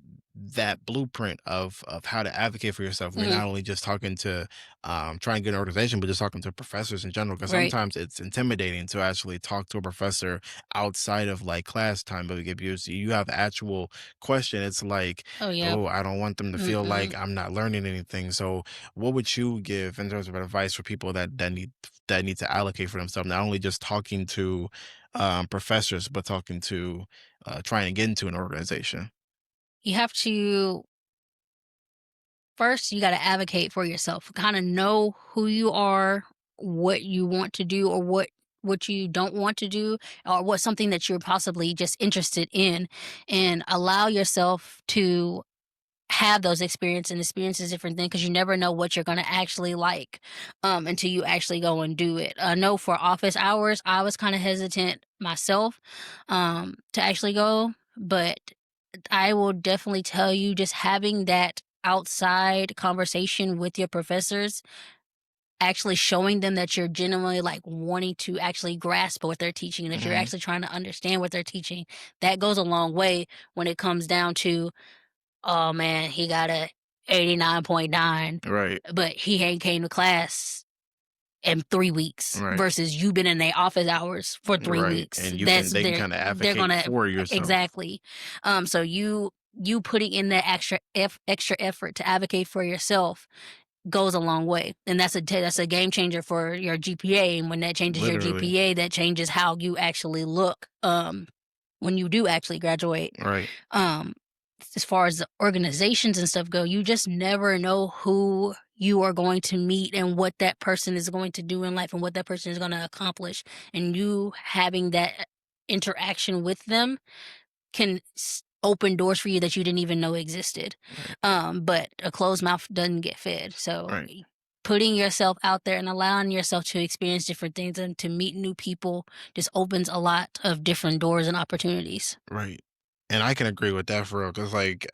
blueprint of how to advocate for yourself. We're mhm, not only just talking to trying to get an organization, but just talking to professors in general. Because right. sometimes it's intimidating to actually talk to a professor outside of like class time. But if you have actual question, it's like, Oh, yeah. oh, I don't want them to feel Mm-mm. like I'm not learning anything. So, what would you give in terms of advice for people that need to allocate for themselves? Not only just talking to professors, but talking to trying to get into an organization. You have to first, you gotta advocate for yourself. Kinda know who you are, what you want to do, or what you don't want to do, or what's something that you're possibly just interested in, and allow yourself to have those experiences, and experience is different thing, because you never know what you're gonna actually like, until you actually go and do it. I know for office hours, I was kinda hesitant myself, to actually go, but I will definitely tell you, just having that outside conversation with your professors actually showing them that you're genuinely, like, wanting to actually grasp what they're teaching, that you're Mhm. actually trying to understand what they're teaching, that goes a long way when it comes down to, "Oh, man, he got a 89.9, Right. but he ain't came to class in 3 weeks," Right. versus you been in their office hours for 3 Right. weeks. And That's they can they're kind of they're advocate gonna for yourself. exactly. So you putting in that extra effort to advocate for yourself goes a long way, and that's a game changer for your GPA, and when that changes your Literally. GPA, that changes how you actually look, when you do actually graduate. Right. Um, as far as the organizations and stuff go, you just never know who you are going to meet and what that person is going to do in life and what that person is gonna accomplish, and you having that interaction with them can open doors for you that you didn't even know existed. Right. But a closed mouth doesn't get fed. So Right. putting yourself out there and allowing yourself to experience different things and to meet new people just opens a lot of different doors and opportunities. Right. And I can agree with that for real, because like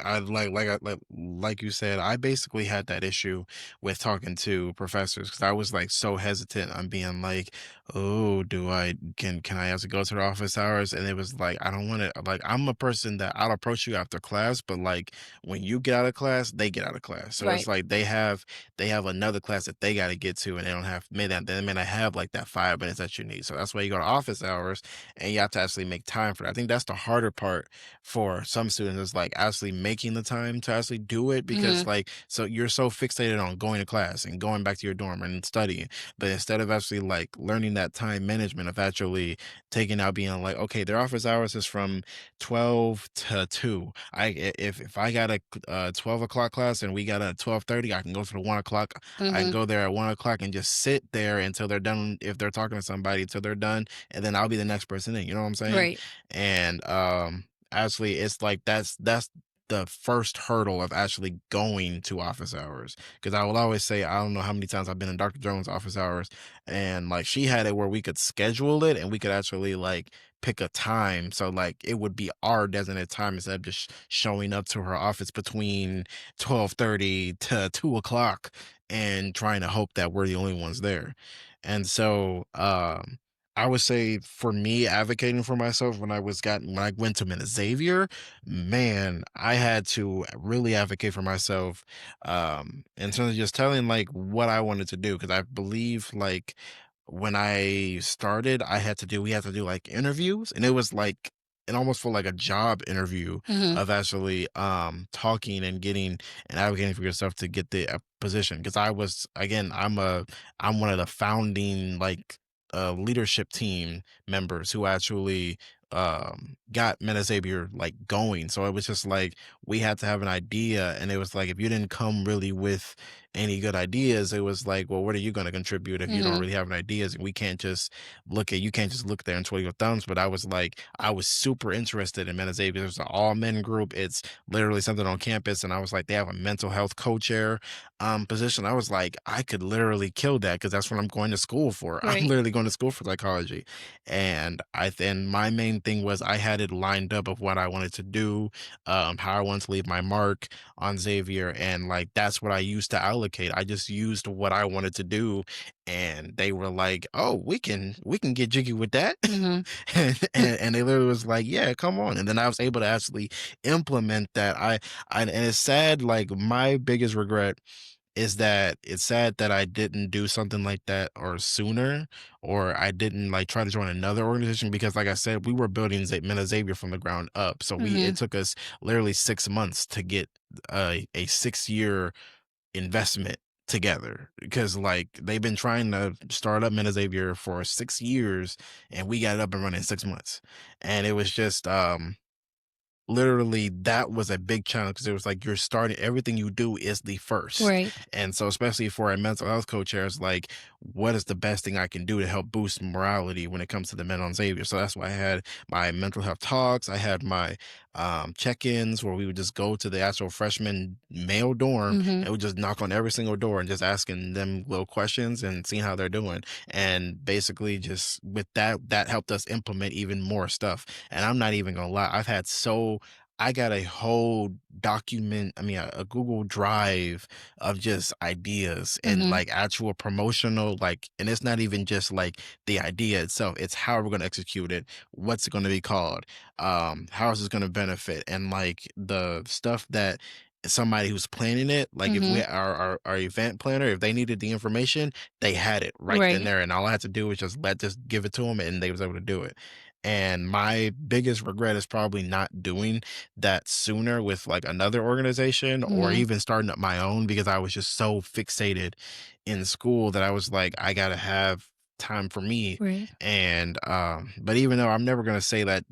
you said, I basically had that issue with talking to professors because I was like so hesitant on being like, oh, do I can I actually go to the office hours? And it was like I don't want to, like, I'm a person that I'll approach you after class, but like when you get out of class, they get out of class. So it's Right. like they have another class that they got to get to, and they don't have they may not have like that 5 minutes that you need. So that's why you go to office hours and you have to actually make time for that. I think that's the harder part for some students, is like actually making the time to actually do it, because Mhm. like so you're so fixated on going to class and going back to your dorm and studying, but instead of actually like learning that time management of actually taking out, being like, okay, their office hours is from 12 to 2. If I got a 12 o'clock class and we got a 12:30, I can go for the 1 o'clock. I can Mhm. go there at 1 o'clock and just sit there until they're done, if they're talking to somebody, until they're done, and then I'll be the next person in, you know what I'm saying? Right. And actually, it's like that's the first hurdle of actually going to office hours. Because I will always say, I don't know how many times I've been in Dr. Jones' office hours, and like she had it where we could schedule it and we could actually like pick a time. So like it would be our designated time instead of just showing up to her office between 12:30 to 2 o'clock and trying to hope that we're the only ones there. And so I would say for me, advocating for myself when I went to Xavier, man, I had to really advocate for myself, in terms of just telling like what I wanted to do. Cause I believe like when I started, we had to do like interviews, and it was like it almost felt like a job interview Mhm. of actually talking and getting and advocating for yourself to get the position. Cause I was, again, I'm one of the founding like leadership team members who actually got Metasavior like going. So it was just like we had to have an idea, and it was like if you didn't come really with any good ideas, it was like, well, what are you going to contribute if you don't Mhm. really have any ideas? And we can't just you can't just look there and twiddle your thumbs. But I was like, I was super interested in Metasavior. It's an all men group. It's literally something on campus, and I was like, they have a mental health co-chair position. I was like, I could literally kill that because that's what I'm going to school for. I'm Right. literally going to school for psychology. And then my main thing was I had it lined up of what I wanted to do, how I wanted to leave my mark on Xavier. And like that's what I used to allocate. I just used what I wanted to do. And they were like, oh, we can get jiggy with that. Mhm. And they literally was like, yeah, come on. And then I was able to actually implement that. And it's sad, like my biggest regret is that it's sad that I didn't do something like that or sooner, or I didn't like try to join another organization, because like I said, we were building Meta Xavier from the ground up. So it Mhm. took us literally 6 months to get a 6 year investment together, because like they've been trying to start up Meta Xavier for 6 years, and we got it up and running in 6 months. And it was just literally that was a big challenge, because it was like you're starting, everything you do is the first. Right. And so especially for a mental health co-chair, it's like what is the best thing I can do to help boost morality when it comes to the men on Xavier. So that's why I had my mental health talks, I had my check-ins where we would just go to the actual freshman male dorm Mhm. and we just knock on every single door and just asking them little questions and seeing how they're doing. And basically just with that helped us implement even more stuff. And I'm not even gonna lie, I got a whole a Google Drive of just ideas and Mhm. like actual promotional, like, and it's not even just like the idea itself, it's how we're going to execute it, what's it going to be called, how is this going to benefit, and like the stuff that somebody who's planning it, like if we Mhm. our event planner, if they needed the information, they had it right then Right. there, and all I had to do was just give it to them, and they was able to do it. And my biggest regret is probably not doing that sooner with like another organization or Mhm. even starting up my own, because I was just so fixated in school that I was like, I gotta have time for me. Right. And but even though I'm never gonna say that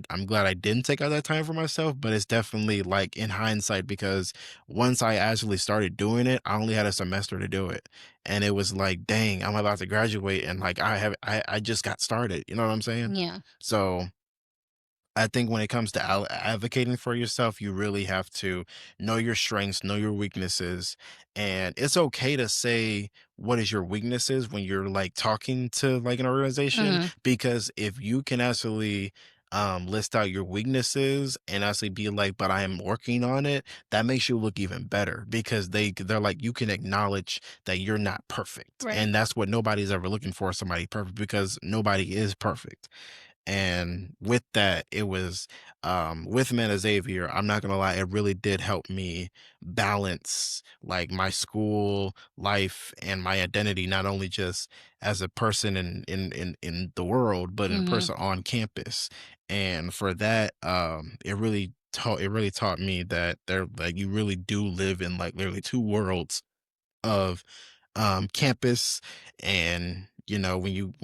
I'm glad I didn't take out that time for myself, but it's definitely like in hindsight, because once I actually started doing it, I only had a semester to do it. And it was like, dang, I'm about to graduate and like I just got started. You know what I'm saying? Yeah. So I think when it comes to advocating for yourself, you really have to know your strengths, know your weaknesses, and it's okay to say what is your weaknesses when you're like talking to like an organization, Mhm. because if you can actually list out your weaknesses and actually be like, but I am working on it, that makes you look even better, because they're like, you can acknowledge that you're not perfect, Right. and that's what nobody's ever looking for, somebody perfect, because nobody is perfect. And with that, it was with Men Xavier, I'm not gonna lie, it really did help me balance like my school life and my identity, not only just as a person in the world, but in a Mhm. person on campus. And for that, it really taught me that there, like, you really do live in like literally two worlds of campus, and when you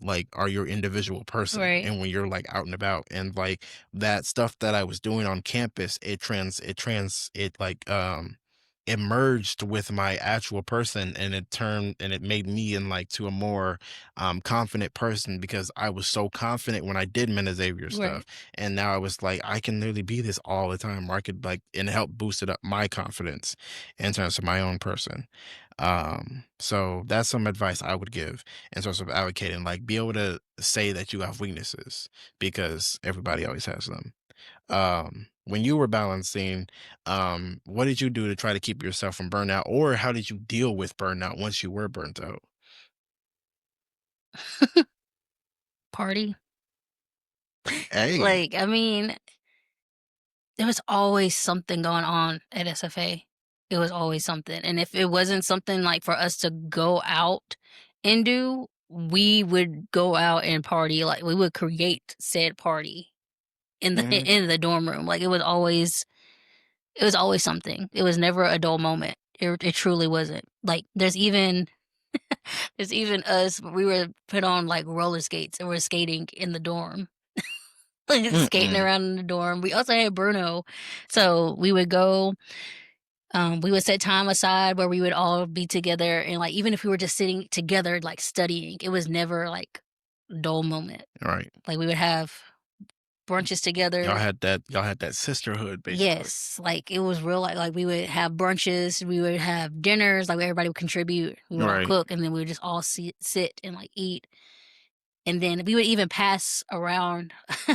like are your individual person, Right. and when you're like out and about, and like that stuff that I was doing on campus, it merged with my actual person, and it made me in like to a more confident person, because I was so confident when I did Men Xavier stuff, Right. and now I was like, I can literally be this all the time, where I could like, and help boosted up my confidence in terms of my own person. So that's some advice I would give in terms of advocating, like be able to say that you have weaknesses, because everybody always has them. When you were balancing, what did you do to try to keep yourself from burnout, or how did you deal with burnout once you were burnt out? Party. Hey. Like, I mean, there was always something going on at SFA. It was always something, and if it wasn't something, like, for us to go out and do, we would go out and party, like, we would create said party in the Mhm. in the dorm room, like, it was always something. It was never a dull moment. It truly wasn't. Like, there's even us, we were put on, like, roller skates, and we're skating in the dorm. Like, skating Mm-mm. around in the dorm. We also had Bruno, so we would go, we would set time aside where we would all be together, and, like, even if we were just sitting together, like, studying, it was never, like, a dull moment. Right. Like, we would have brunches together. Y'all had that sisterhood basically. Yes, like, it was real, like, we would have brunches, we would have dinners, like, everybody would contribute, we would all Right. cook, and then we would just all sit and, like, eat. And then we would even pass around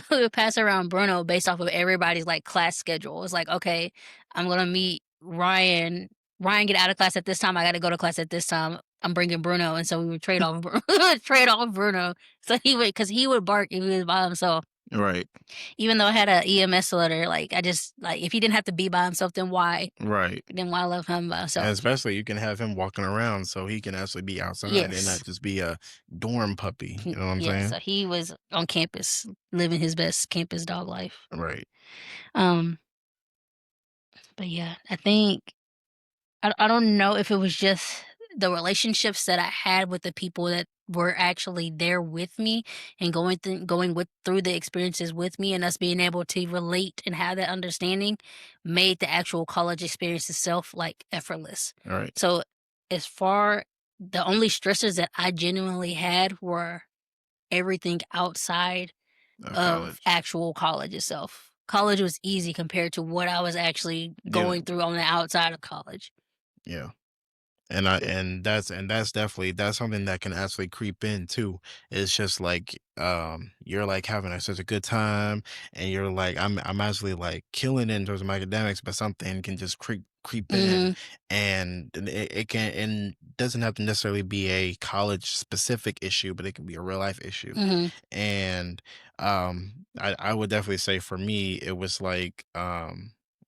we would pass around Bruno based off of everybody's, like, class schedule. It's like, "Okay, I'm gonna meet Ryan. Ryan get out of class at this time, I gotta go to class at this time. I'm bringing Bruno." And so we would trade off trade off Bruno. So because he would bark if he was by himself. Right. Even though I had a EMS letter, like, I just like, if he didn't have to be by himself, Right. then why let him by And himself? especially you can have him walking around so he can actually be outside and not Yes. just be a dorm puppy. You know what I'm Yeah, saying? so he was on campus living his best campus dog life. Right. Um But yeah, I think I don't know if it was just the relationships that I had with the people that were actually there with me and going with through the experiences with me, and us being able to relate and have that understanding made the actual college experience itself like effortless. All right. So as far the only stressors that I genuinely had were everything outside of College. actual college itself. College was easy compared to what I was actually Yeah. going through on the outside of college. Yeah. And that's definitely that's something that can actually creep in too. It's just like you're like having such a good time, and you're like I'm actually like killing it in terms of my academics, but something can just creep in, Mhm, and it can, and doesn't have to necessarily be a college specific issue, but it can be a real life issue. mhm, And I would definitely say for me it was like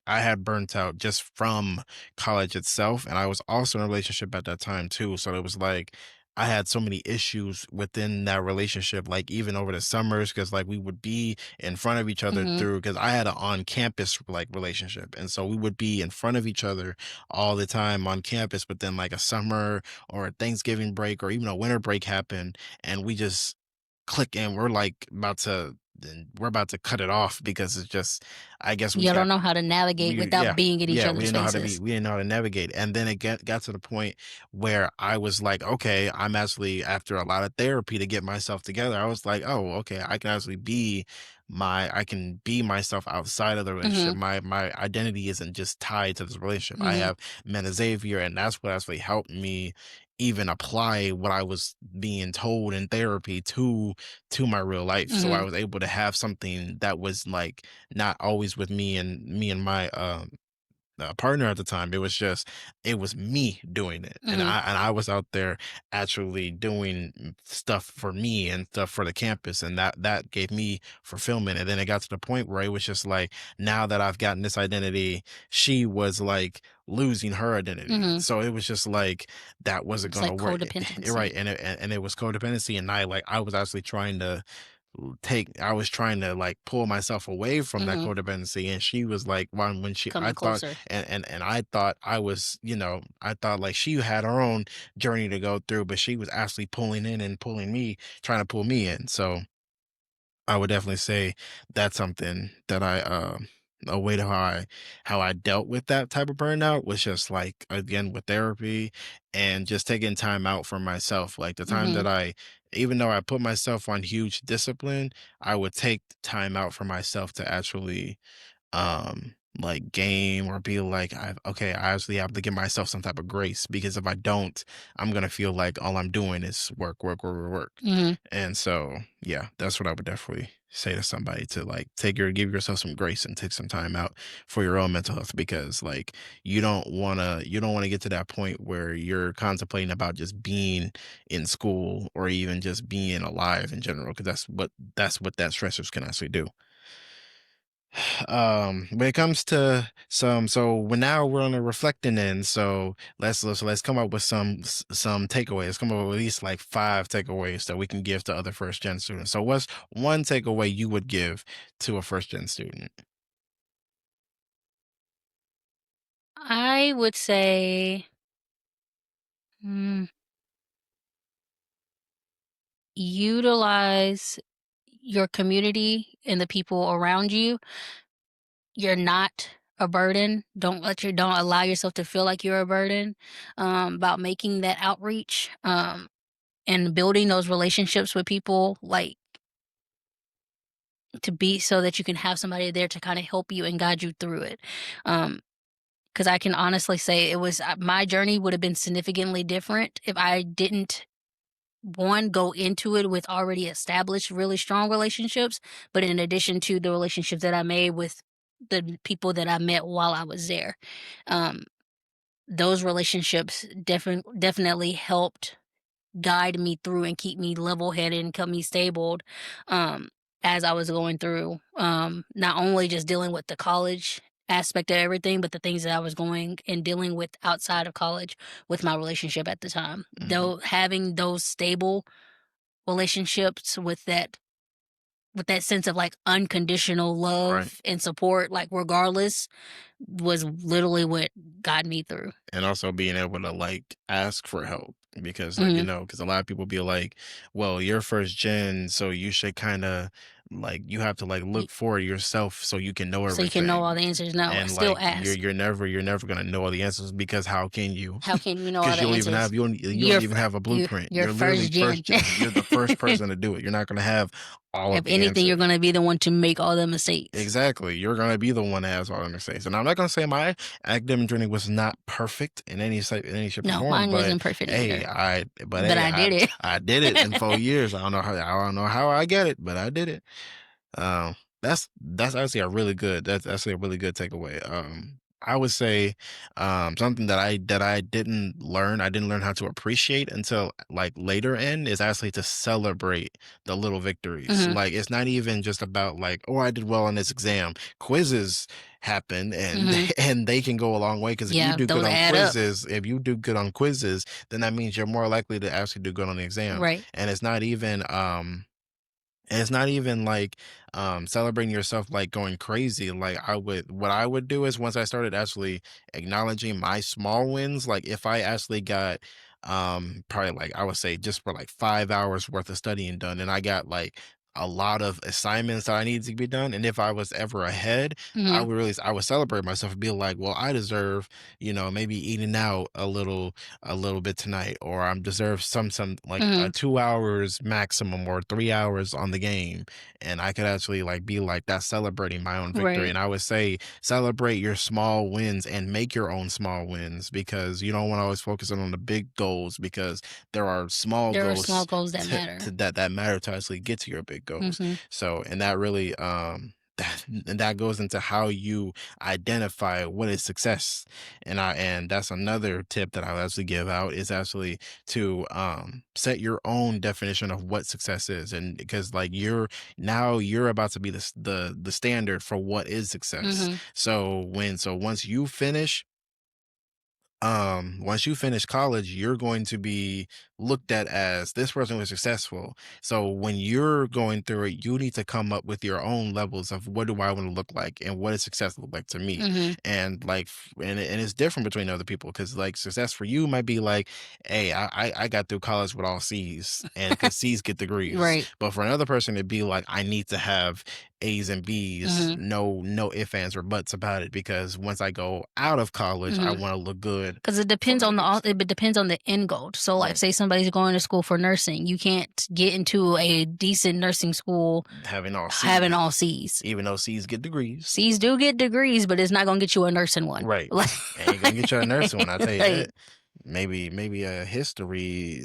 I had burnt out just from college itself, and I was also in a relationship at that time too, so it was like I had so many issues within that relationship, like even over the summers, because like we would be in front of each other mhm, through, because I had an on-campus like relationship, and so we would be in front of each other all the time on campus, but then like a summer or a Thanksgiving break or even a winter break happened, and we just click, and we're about to cut it off because it's just, I guess we you don't got know how to navigate we without yeah, being in each yeah, we other's didn't know how to be faces. we didn't know how to navigate, and then it got to the point where I was like, "Okay, I'm actually," after a lot of therapy to get myself together, I was like, "Oh, okay, I can actually be I can be myself outside of the relationship. Mhm, My identity isn't just tied to this relationship. I mhm, have met a Xavier, and that's what actually helped me even apply what I was being told in therapy to my real life. So I mhm, was able to have something that was like not always with me and my partner at the time. It was just it was me doing it, and mhm, I was out there actually doing stuff for me and stuff for the campus, and that gave me fulfillment. And then it got to the point where it was just like, now that I've gotten this identity, she was like losing her identity. mhm. So it was just like that wasn't It's going to like work. codependency. Right, and it was codependency, and I was actually trying to I was trying to like pull myself away from that Mhm, codependency, and she was like, when she I coming thought, closer. and I thought I was, I thought like she had her own journey to go through, but she was actually pulling in and pulling me, trying to pull me in. So I would definitely say that's something that a way to how I dealt with that type of burnout was just like, again, with therapy and just taking time out for myself. Like the time Mhm, that even though I put myself on huge discipline, I would take time out for myself to actually like game or be like, okay, I actually have to give myself some type of grace, because if I don't, I'm gonna feel like all I'm doing is work, work, work, work, work. mhm, And so yeah, that's what I would definitely say to somebody, to like give yourself some grace and take some time out for your own mental health, because like you don't want to get to that point where you're contemplating about just being in school or even just being alive in general, because that's what that stressors can actually do. When it comes to so when now we're on the reflecting end, so let's come up with some takeaways. Come up with at least like 5 takeaways that we can give to other first gen students. So what's one takeaway you would give to a first gen student? I would say, mm, utilize your community and the people around you. You're not a burden. Don't allow yourself to feel like you're a burden. About making that outreach, and building those relationships with people, like, to be so that you can have somebody there to kind of help you and guide you through it. Um, because I can honestly say it was, my journey would have been significantly different if I didn't, one, go into it with already established really strong relationships, but in addition to the relationships that I made with the people that I met while I was there. Um, those relationships definitely helped guide me through and keep me level headed and kept me stable, um, as I was going through, not only just dealing with the college aspect of everything, but the things that I was going and dealing with outside of college with my relationship at the time. Mhm. Though having those stable relationships with that sense of like unconditional Right. love and support, like regardless, was literally what got me through. And also being able to like ask for help, because Mhm. because a lot of people be like, well, you're first gen, so you should kind of like, you have to like Y- look for yourself so you can know So you can know all everything. the answers. No, And still like ask. you're never gonna know all the answers, because how can you? How can you know all Because the answers? you don't You're even have a blueprint. you're You're literally first gen. first gen. You're the first person to do it. You're not gonna have all If of the anything, you're answers. gonna be the one to make all the mistakes. Exactly. You're gonna be the one that has all the mistakes. And I'm not gonna say my academic journey was not perfect in any shape or No, form, mine but wasn't perfect hey, either, I but but hey, I did it. I did it in 4 years. I don't know how I get it, but I did it. That's actually a really good that's actually a really good takeaway. I would say something that I I didn't learn how to appreciate until like later in is actually to celebrate the little victories. Mhm, Like it's not even just about like, oh, I did well on this exam. Quizzes happen and mhm. and they can go a long way because Yeah, those add up. if you do good on quizzes, then that means you're more likely to actually do good on the exam. Right. And it's not even like celebrating yourself like going crazy. Like what I would do is once I started actually acknowledging my small wins, like if I actually got probably like I would say just for like 5 hours worth of studying done and I got like a lot of assignments that I needed to be done. And if I was ever ahead, Mhm, I would celebrate myself and be like, well, I deserve, maybe eating out a little bit tonight, or I'm deserve some like mhm. 2 hours maximum or 3 hours on the game. And I could actually like be like that's celebrating my own victory. Right. And I would say celebrate your small wins and make your own small wins because you don't want to always focus on the big goals because there are small There are small goals goals that matter. that matter to actually get to your big goals. Mhm, So and that really and that goes into how you identify what is success. And that's another tip that I'll actually give out is actually to set your own definition of what success is. And because like you're about to be the standard for what is success. mhm, So once you finish college, you're going to be looked at as this person was successful. So when you're going through it, you need to come up with your own levels of what do I want to look like and what does success look like to me. mhm. And like, and it's different between other people because like success for you might be like, hey, I got through college with all C's and because C's get degrees. Right. But for another person, it'd be like, I need to have A's and B's, Mhm, no ifs, ands, or buts about it because once I go out of college, I mhm. want to look good 'Cause it for depends on the others. it depends on the end goal. So, like, Right. say somebody's going to school for nursing, you can't get into a decent nursing school Having all having all C's, C's. even though C's get degrees. C's do get degrees, but it's not gonna get you a nursing one. Right. Like Ain't gonna get you a nursing one, I tell you like that. Maybe a history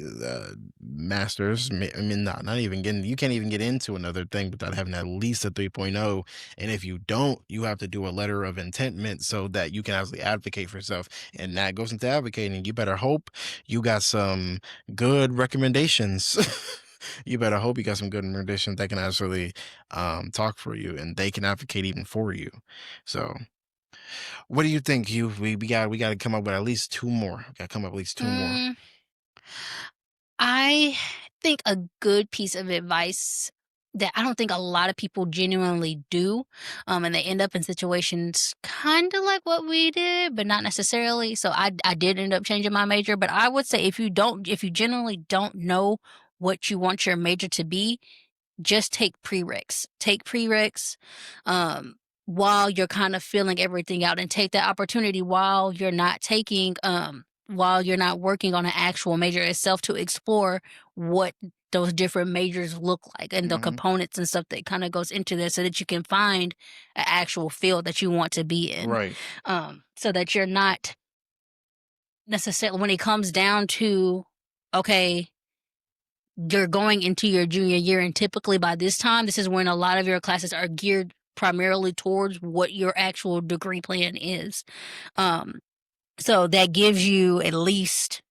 master's. I mean, not even getting. You can't even get into another thing without having at least a 3.0. And if you don't, you have to do a letter of intentment so that you can actually advocate for yourself. And that goes into advocating. You better hope you got some good recommendations. You better hope you got some good recommendations that can actually talk for you and they can advocate even for you. So what do you think? We got to come up with at least two more. Got to come up with at least two more. mm, I think a good piece of advice that I don't think a lot of people genuinely do, and they end up in situations kind of like what we did, but not necessarily. So I did end up changing my major, but I would say if you generally don't know what you want your major to be, just take prereqs. Take prereqs while you're kind of filling everything out and take that opportunity while you're not working on an actual major itself to explore what those different majors look like and the Hmm. components and stuff that kind of goes into this so that you can find an actual field that you want to be in. Right. So that you're not necessarily when it comes down to okay, you're going into your junior year, and typically by this time, this is when a lot of your classes are geared primarily towards what your actual degree plan is. Um, so that gives you at least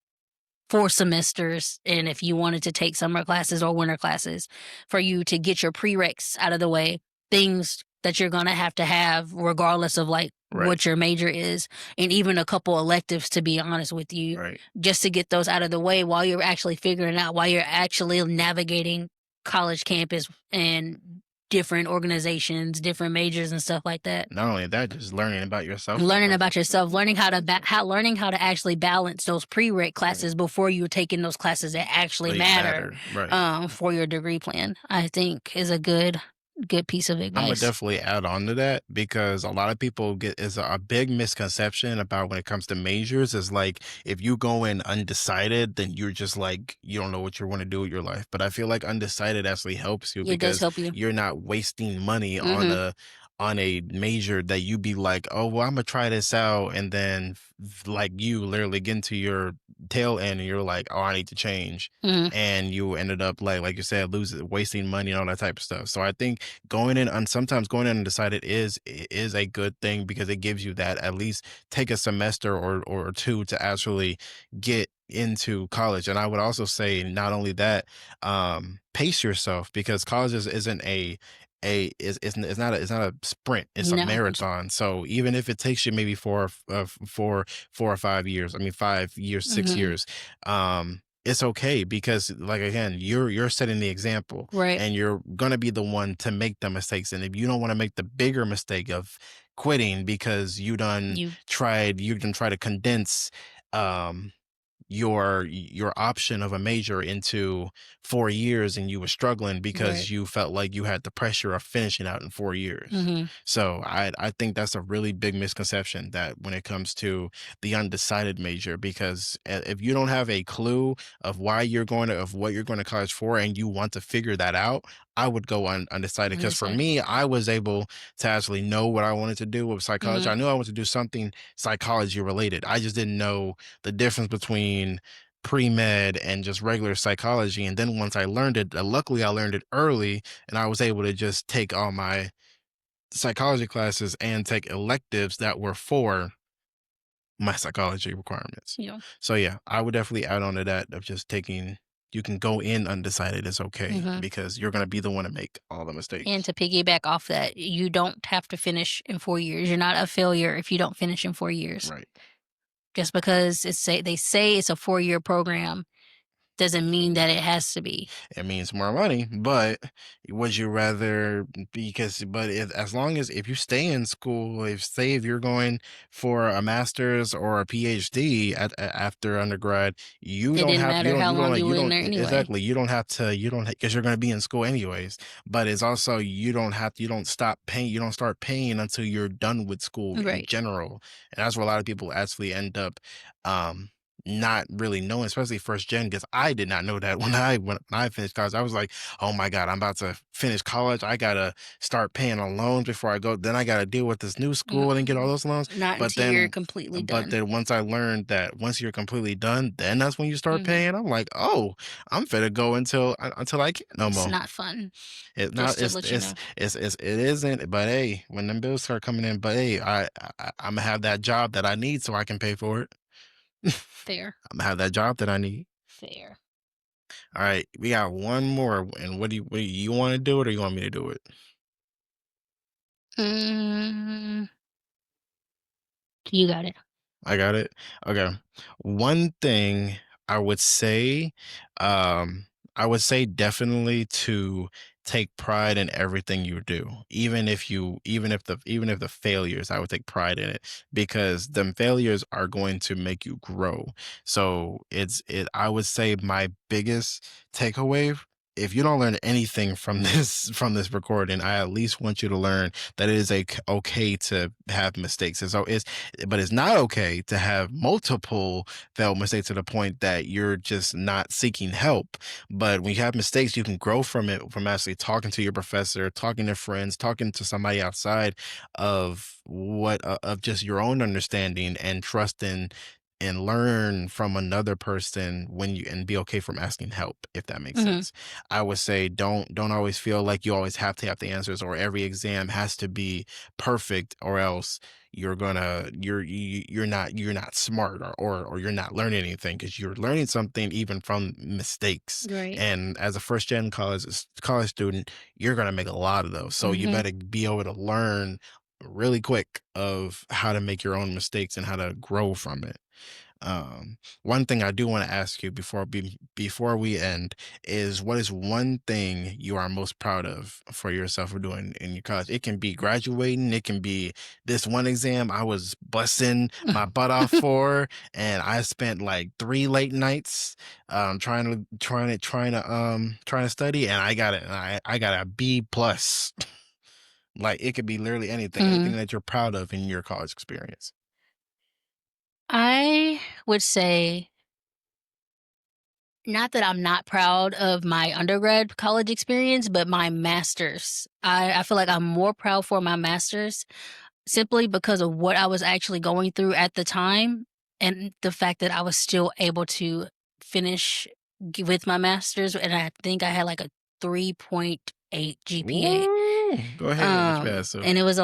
4 semesters, and if you wanted to take summer classes or winter classes, for you to get your prereqs out of the way, things that you're gonna have to have regardless of, like, Right. what your major is, and even a couple electives, to be honest with you, Right. just to get those out of the way while you're actually figuring out while you're actually navigating college campus and different organizations, different majors and stuff like that. Not only that, just learning about yourself in the Learning about process. yourself, learning how to actually balance those prereq Right. classes before you're taking those classes that actually Really matter, matter. Right. for your degree plan, I think is a good good piece of Imma advice. definitely add on to that because a lot of people get is a big misconception about when it comes to majors is like if you go in undecided, then you're just like you don't know what you want to do with your life. But I feel like undecided actually helps you It does because help you. you're not wasting money Mhm. on a major that you be like, oh well, I'm gonna try this out, and then like you literally get into your tail end and you're like, oh, I need to change. Mhm. And you ended up like you said, losing wasting money and all that type of stuff. So I think going in and sometimes going in undecided is a good thing because it gives you that at least take a semester or two to actually get into college. And I would also say not only that, pace yourself because college isn't a is it's not a sprint, it's a No. marathon. So even if it takes you maybe 4 or 5 years, I mean 5 years, six Mhm. years, it's okay because like again you're setting the example Right. and you're going to be the one to make the mistakes. And if you don't want to make the bigger mistake of quitting because You you done try to condense um your option of a major into 4 years and you were struggling right. because you felt like you had the pressure of finishing out in 4 years. Mhm. So I think that's a really big misconception that when it comes to the undecided major, because if you don't have a clue of why you're going to of what you're going to college for and you want to figure that out, I would go undecided because for Undecided. me, I was able to actually know what I wanted to do with psychology. Mhm. I knew I wanted to do something psychology related. I just didn't know the difference between pre-med and just regular psychology. And then once I learned it, luckily I learned it early and I was able to just take all my psychology classes and take electives that were for my psychology requirements. Yeah. So yeah, I would definitely add on to that of just taking you can go in undecided is okay Mhm. because you're going to be the one to make all the And mistakes. to piggyback off that, you don't have to finish in 4 years. You're not a failure if you don't finish in 4 years. Right. Just because they say it's a 4-year program doesn't mean that it has to be. It means more money, but would you rather because but if, as long as if you stay in school, if you're going for a master's or a PhD after undergrad, It didn't matter how long you you were in don't there anyway. exactly you don't have to you don't because you're going to be in school anyways. But it's also you don't stop paying you don't start paying until you're done with school in Right. general, and that's where a lot of people actually end up. Um, not really knowing, especially first gen, because I did not know that when I finished college. I was like, "Oh my god, I'm about to finish college. I gotta start paying on loans before I go. Then I gotta deal with this new school and get all Mm-mm. those loans." Not But until you're then, completely done. once I learned that once you're completely done, then that's when you start Mhm. paying. I'm like, "Oh, I'm finna go until I can't no It's more." not fun, It's not. just to let you know. It isn't. But hey, when them bills start coming in, but hey, I'm gonna have that job that I need so I can pay for it. Fair. I'm gonna have that job that I need. Fair. All right, we got one more. And what do you want to do it or you want me to do it? Mm, you got it. I got it. Okay. One thing I would say, I would say definitely to take pride in everything you do. Even if the failures, I would take pride in it because them failures are going to make you grow. So I would say my biggest takeaway if you don't learn anything from this recording, I at least want you to learn that it is okay to have mistakes. But it's not okay to have multiple failed mistakes to the point that you're just not seeking help. But when you have mistakes, you can grow from it from actually talking to your professor, talking to friends, talking to somebody outside of just your own understanding and trusting and learn from another person when you and be okay from asking help if that makes Mhm. sense. I would say don't always feel like you always have to have the answers or every exam has to be perfect or else you're not smart or you're not learning anything because you're learning something even from mistakes. Right. And as a first gen college student, you're going to make a lot of those, so you Mhm. better be able to learn really quick of how to make your own mistakes and how to grow from it. One thing I do want to ask you before we end is, what is one thing you are most proud of for yourself for doing in your college? It can be graduating, it can be this one exam I was busting my butt off for, and I spent like 3 late nights trying to study, and I got a B plus. Like, it could be literally anything Mhm. that you're proud of in your college experience. I would say, not that I'm not proud of my undergrad college experience, but my master's. I feel like I'm more proud for my master's simply because of what I was actually going through at the time, and the fact that I was still able to finish with my master's, and I think I had like a 3.8 GPA. Ooh, go ahead, what you asked. And it was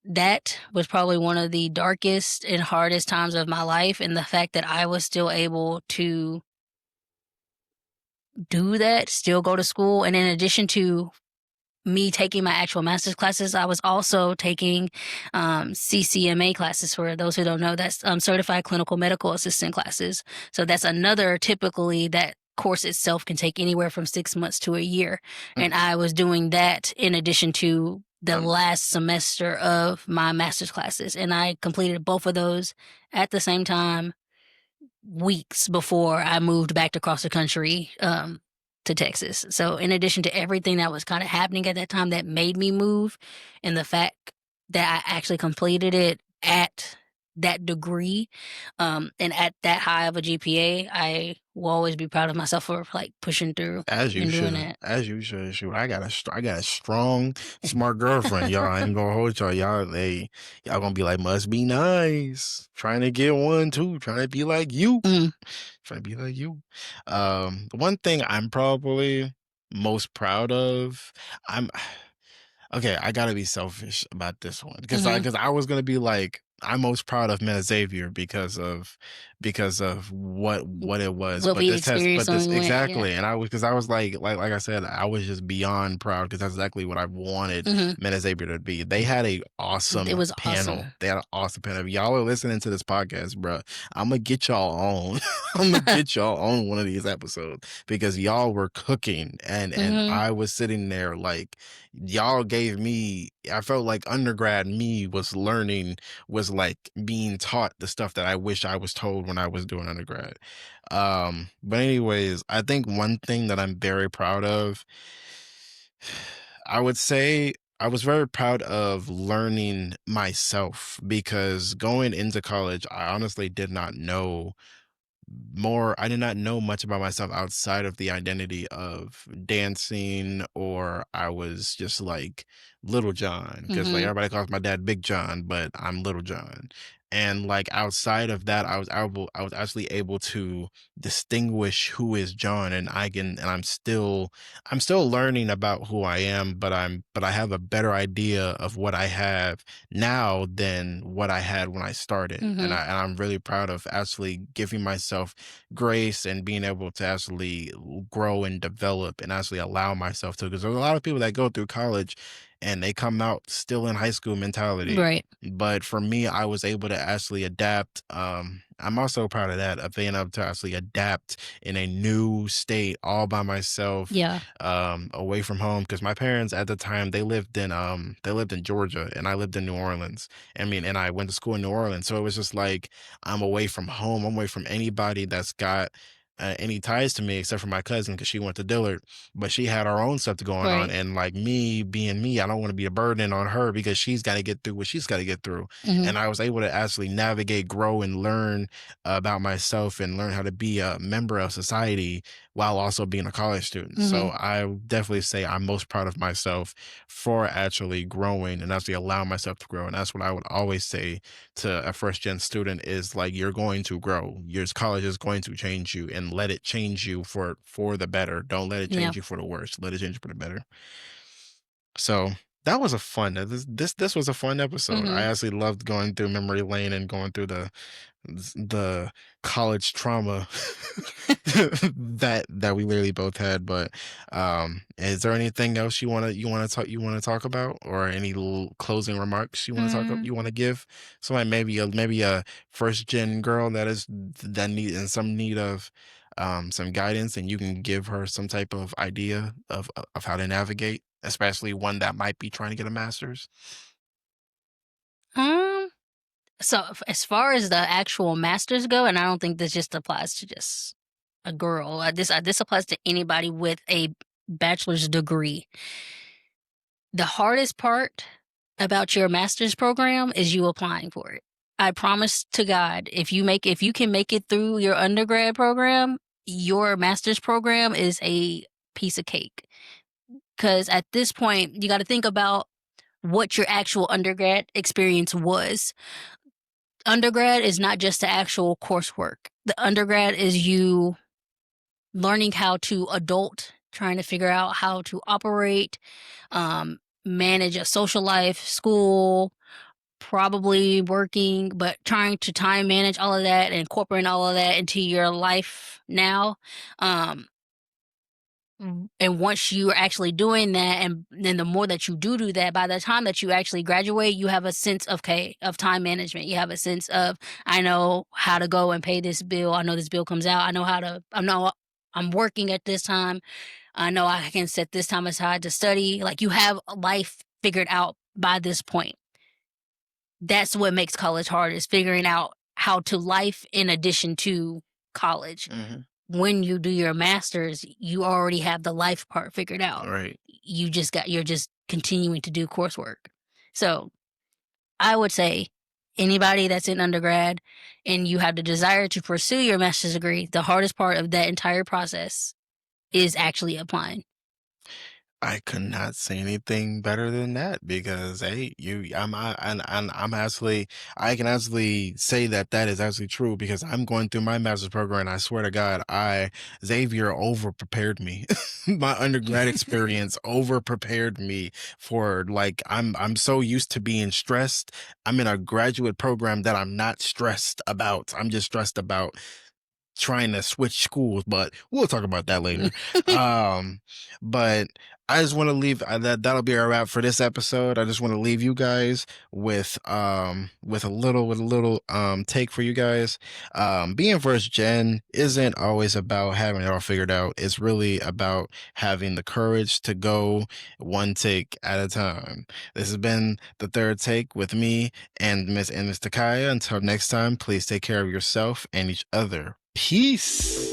that was probably one of the darkest and hardest times of my life, and the fact that I was still able to do that, still go to school, and in addition to me taking my actual master's classes, I was also taking CCMA classes. For those who don't know, that's certified clinical medical assistant classes. So that's another, typically that course itself can take anywhere from 6 months to a year. Mm, And I was doing that in addition to the um, last semester of my master's classes. And I completed both of those at the same time, weeks before I moved back across the country, to Texas. So, in addition to everything that was kind of happening at that time that made me move, and the fact that I actually completed it at that degree, and at that high of a GPA, I will always be proud of myself for like pushing through as you and doing should, that. as you should. Shoot, I got a strong, smart girlfriend. Y'all, I ain't gonna hold y'all. Y'all gonna be like, must be nice. Trying to get one too. Trying to be like you. Mm, Trying to be like you. One thing I'm probably most proud of, I'm okay, I gotta be selfish about this one hmm because I was gonna be like, I'm most proud of Men Xavier because of what it was, what but we this test, experienced but when this we went, yeah. exactly, and I was because I was like I said, I was just beyond proud because that's exactly what I wanted hmm Men Xavier to be. They had a It awesome was panel. awesome. They had an awesome panel. If y'all are listening to this podcast, bro, I'm gonna get y'all on. I'm gonna get y'all on one of these episodes because y'all were cooking and hmm I was sitting there like, y'all gave me, I felt like undergrad me was like being taught the stuff that I wish I was told when I was doing undergrad. But anyways, I think one thing that I'm very proud of, I would say I was very proud of learning myself because going into college, I honestly did not know I did not know much about myself outside of the identity of dancing, or I was just like Little John because like hmm everybody calls my dad Big John, but I'm Little John. And like outside of that, I was actually able to distinguish who is John, and I'm still learning about who I am, but I have a better idea of what I have now than what I had when I started. hmm And I'm really proud of actually giving myself grace and being able to actually grow and develop and actually allow myself to, because there's a lot of people that go through college and they come out still in high school mentality. Right. But for me, I was able to actually adapt. I'm also proud of that, of being able to actually adapt in a new state all by myself, Yeah. away from home, because my parents at the time they lived in Georgia and I lived in New Orleans. I mean, and I went to school in New Orleans, so it was just like I'm away from home. I'm away from anybody that's got any ties to me except for my cousin because she went to Dillard, but she had her own stuff going on. Right. And like me being me, I don't want to be a burden on her because she's got to get through what she's got to get through. hmm And I was able to actually navigate, grow, and learn about myself and learn how to be a member of society while also being a college student. hmm So I would definitely say I'm most proud of myself for actually growing and actually allowing myself to grow. And that's what I would always say to a first gen student is like, you're going to grow. Your college is going to change you, and let it change you for the better. Don't let it Yeah. change you for the worse. Let it change you for the better. So that was a fun this was a fun episode. I Mhm. actually loved going through memory lane and going through the college trauma that we literally both had. But is there anything else you want to talk about, or any little closing remarks Mm, you want to give? So like maybe a first gen girl that need in some need of some guidance, and you can give her some type of idea of how to navigate, especially one that might be trying to get a master's. um, as far as the actual masters go, and I don't think this just applies to just a girl. This applies to anybody with a bachelor's degree. The hardest part about your master's program is you applying for it. I promise to God, if you can make it through your undergrad program, your master's program is a piece of cake. Because at this point, you got to think about what your actual undergrad experience was. Undergrad is not just the actual coursework. The undergrad is you learning how to adult, trying to figure out how to operate, manage a social life, school, probably working, but trying to time manage all of that and incorporating all of that into your life now. Um, and once you're actually doing that, and then the more that you do that, by the time that you actually graduate, you have a sense of of time management. You have a sense of, I know how to go and pay this bill. I know this bill comes out. I know I'm working at this time. I know I can set this time aside to study. Like, you have a life figured out by this point. That's what makes college hard, is figuring out how to life in addition to college. Hmm. When you do your masters, you already have the life part figured out. Right. You're just continuing to do coursework. So I would say anybody that's in undergrad and you have the desire to pursue your master's degree, the hardest part of that entire process is actually applying. I could not say anything better than that, because hey, I'm actually, I can actually say that that is actually true, because I'm going through my master's program, and I swear to God, I Xavier over prepared me. My undergrad experience over prepared me for, like, I'm so used to being stressed. I'm in a graduate program that I'm not stressed about. I'm just stressed about trying to switch schools, but we'll talk about that later. Um, but I just want to leave that'll be our wrap for this episode. I just want to leave you guys with a little take for you guys. Being first gen isn't always about having it all figured out. It's really about having the courage to go one take at a time. This has been the third take with me and Miss Tkiia. Until next time, please take care of yourself and each other. Peace.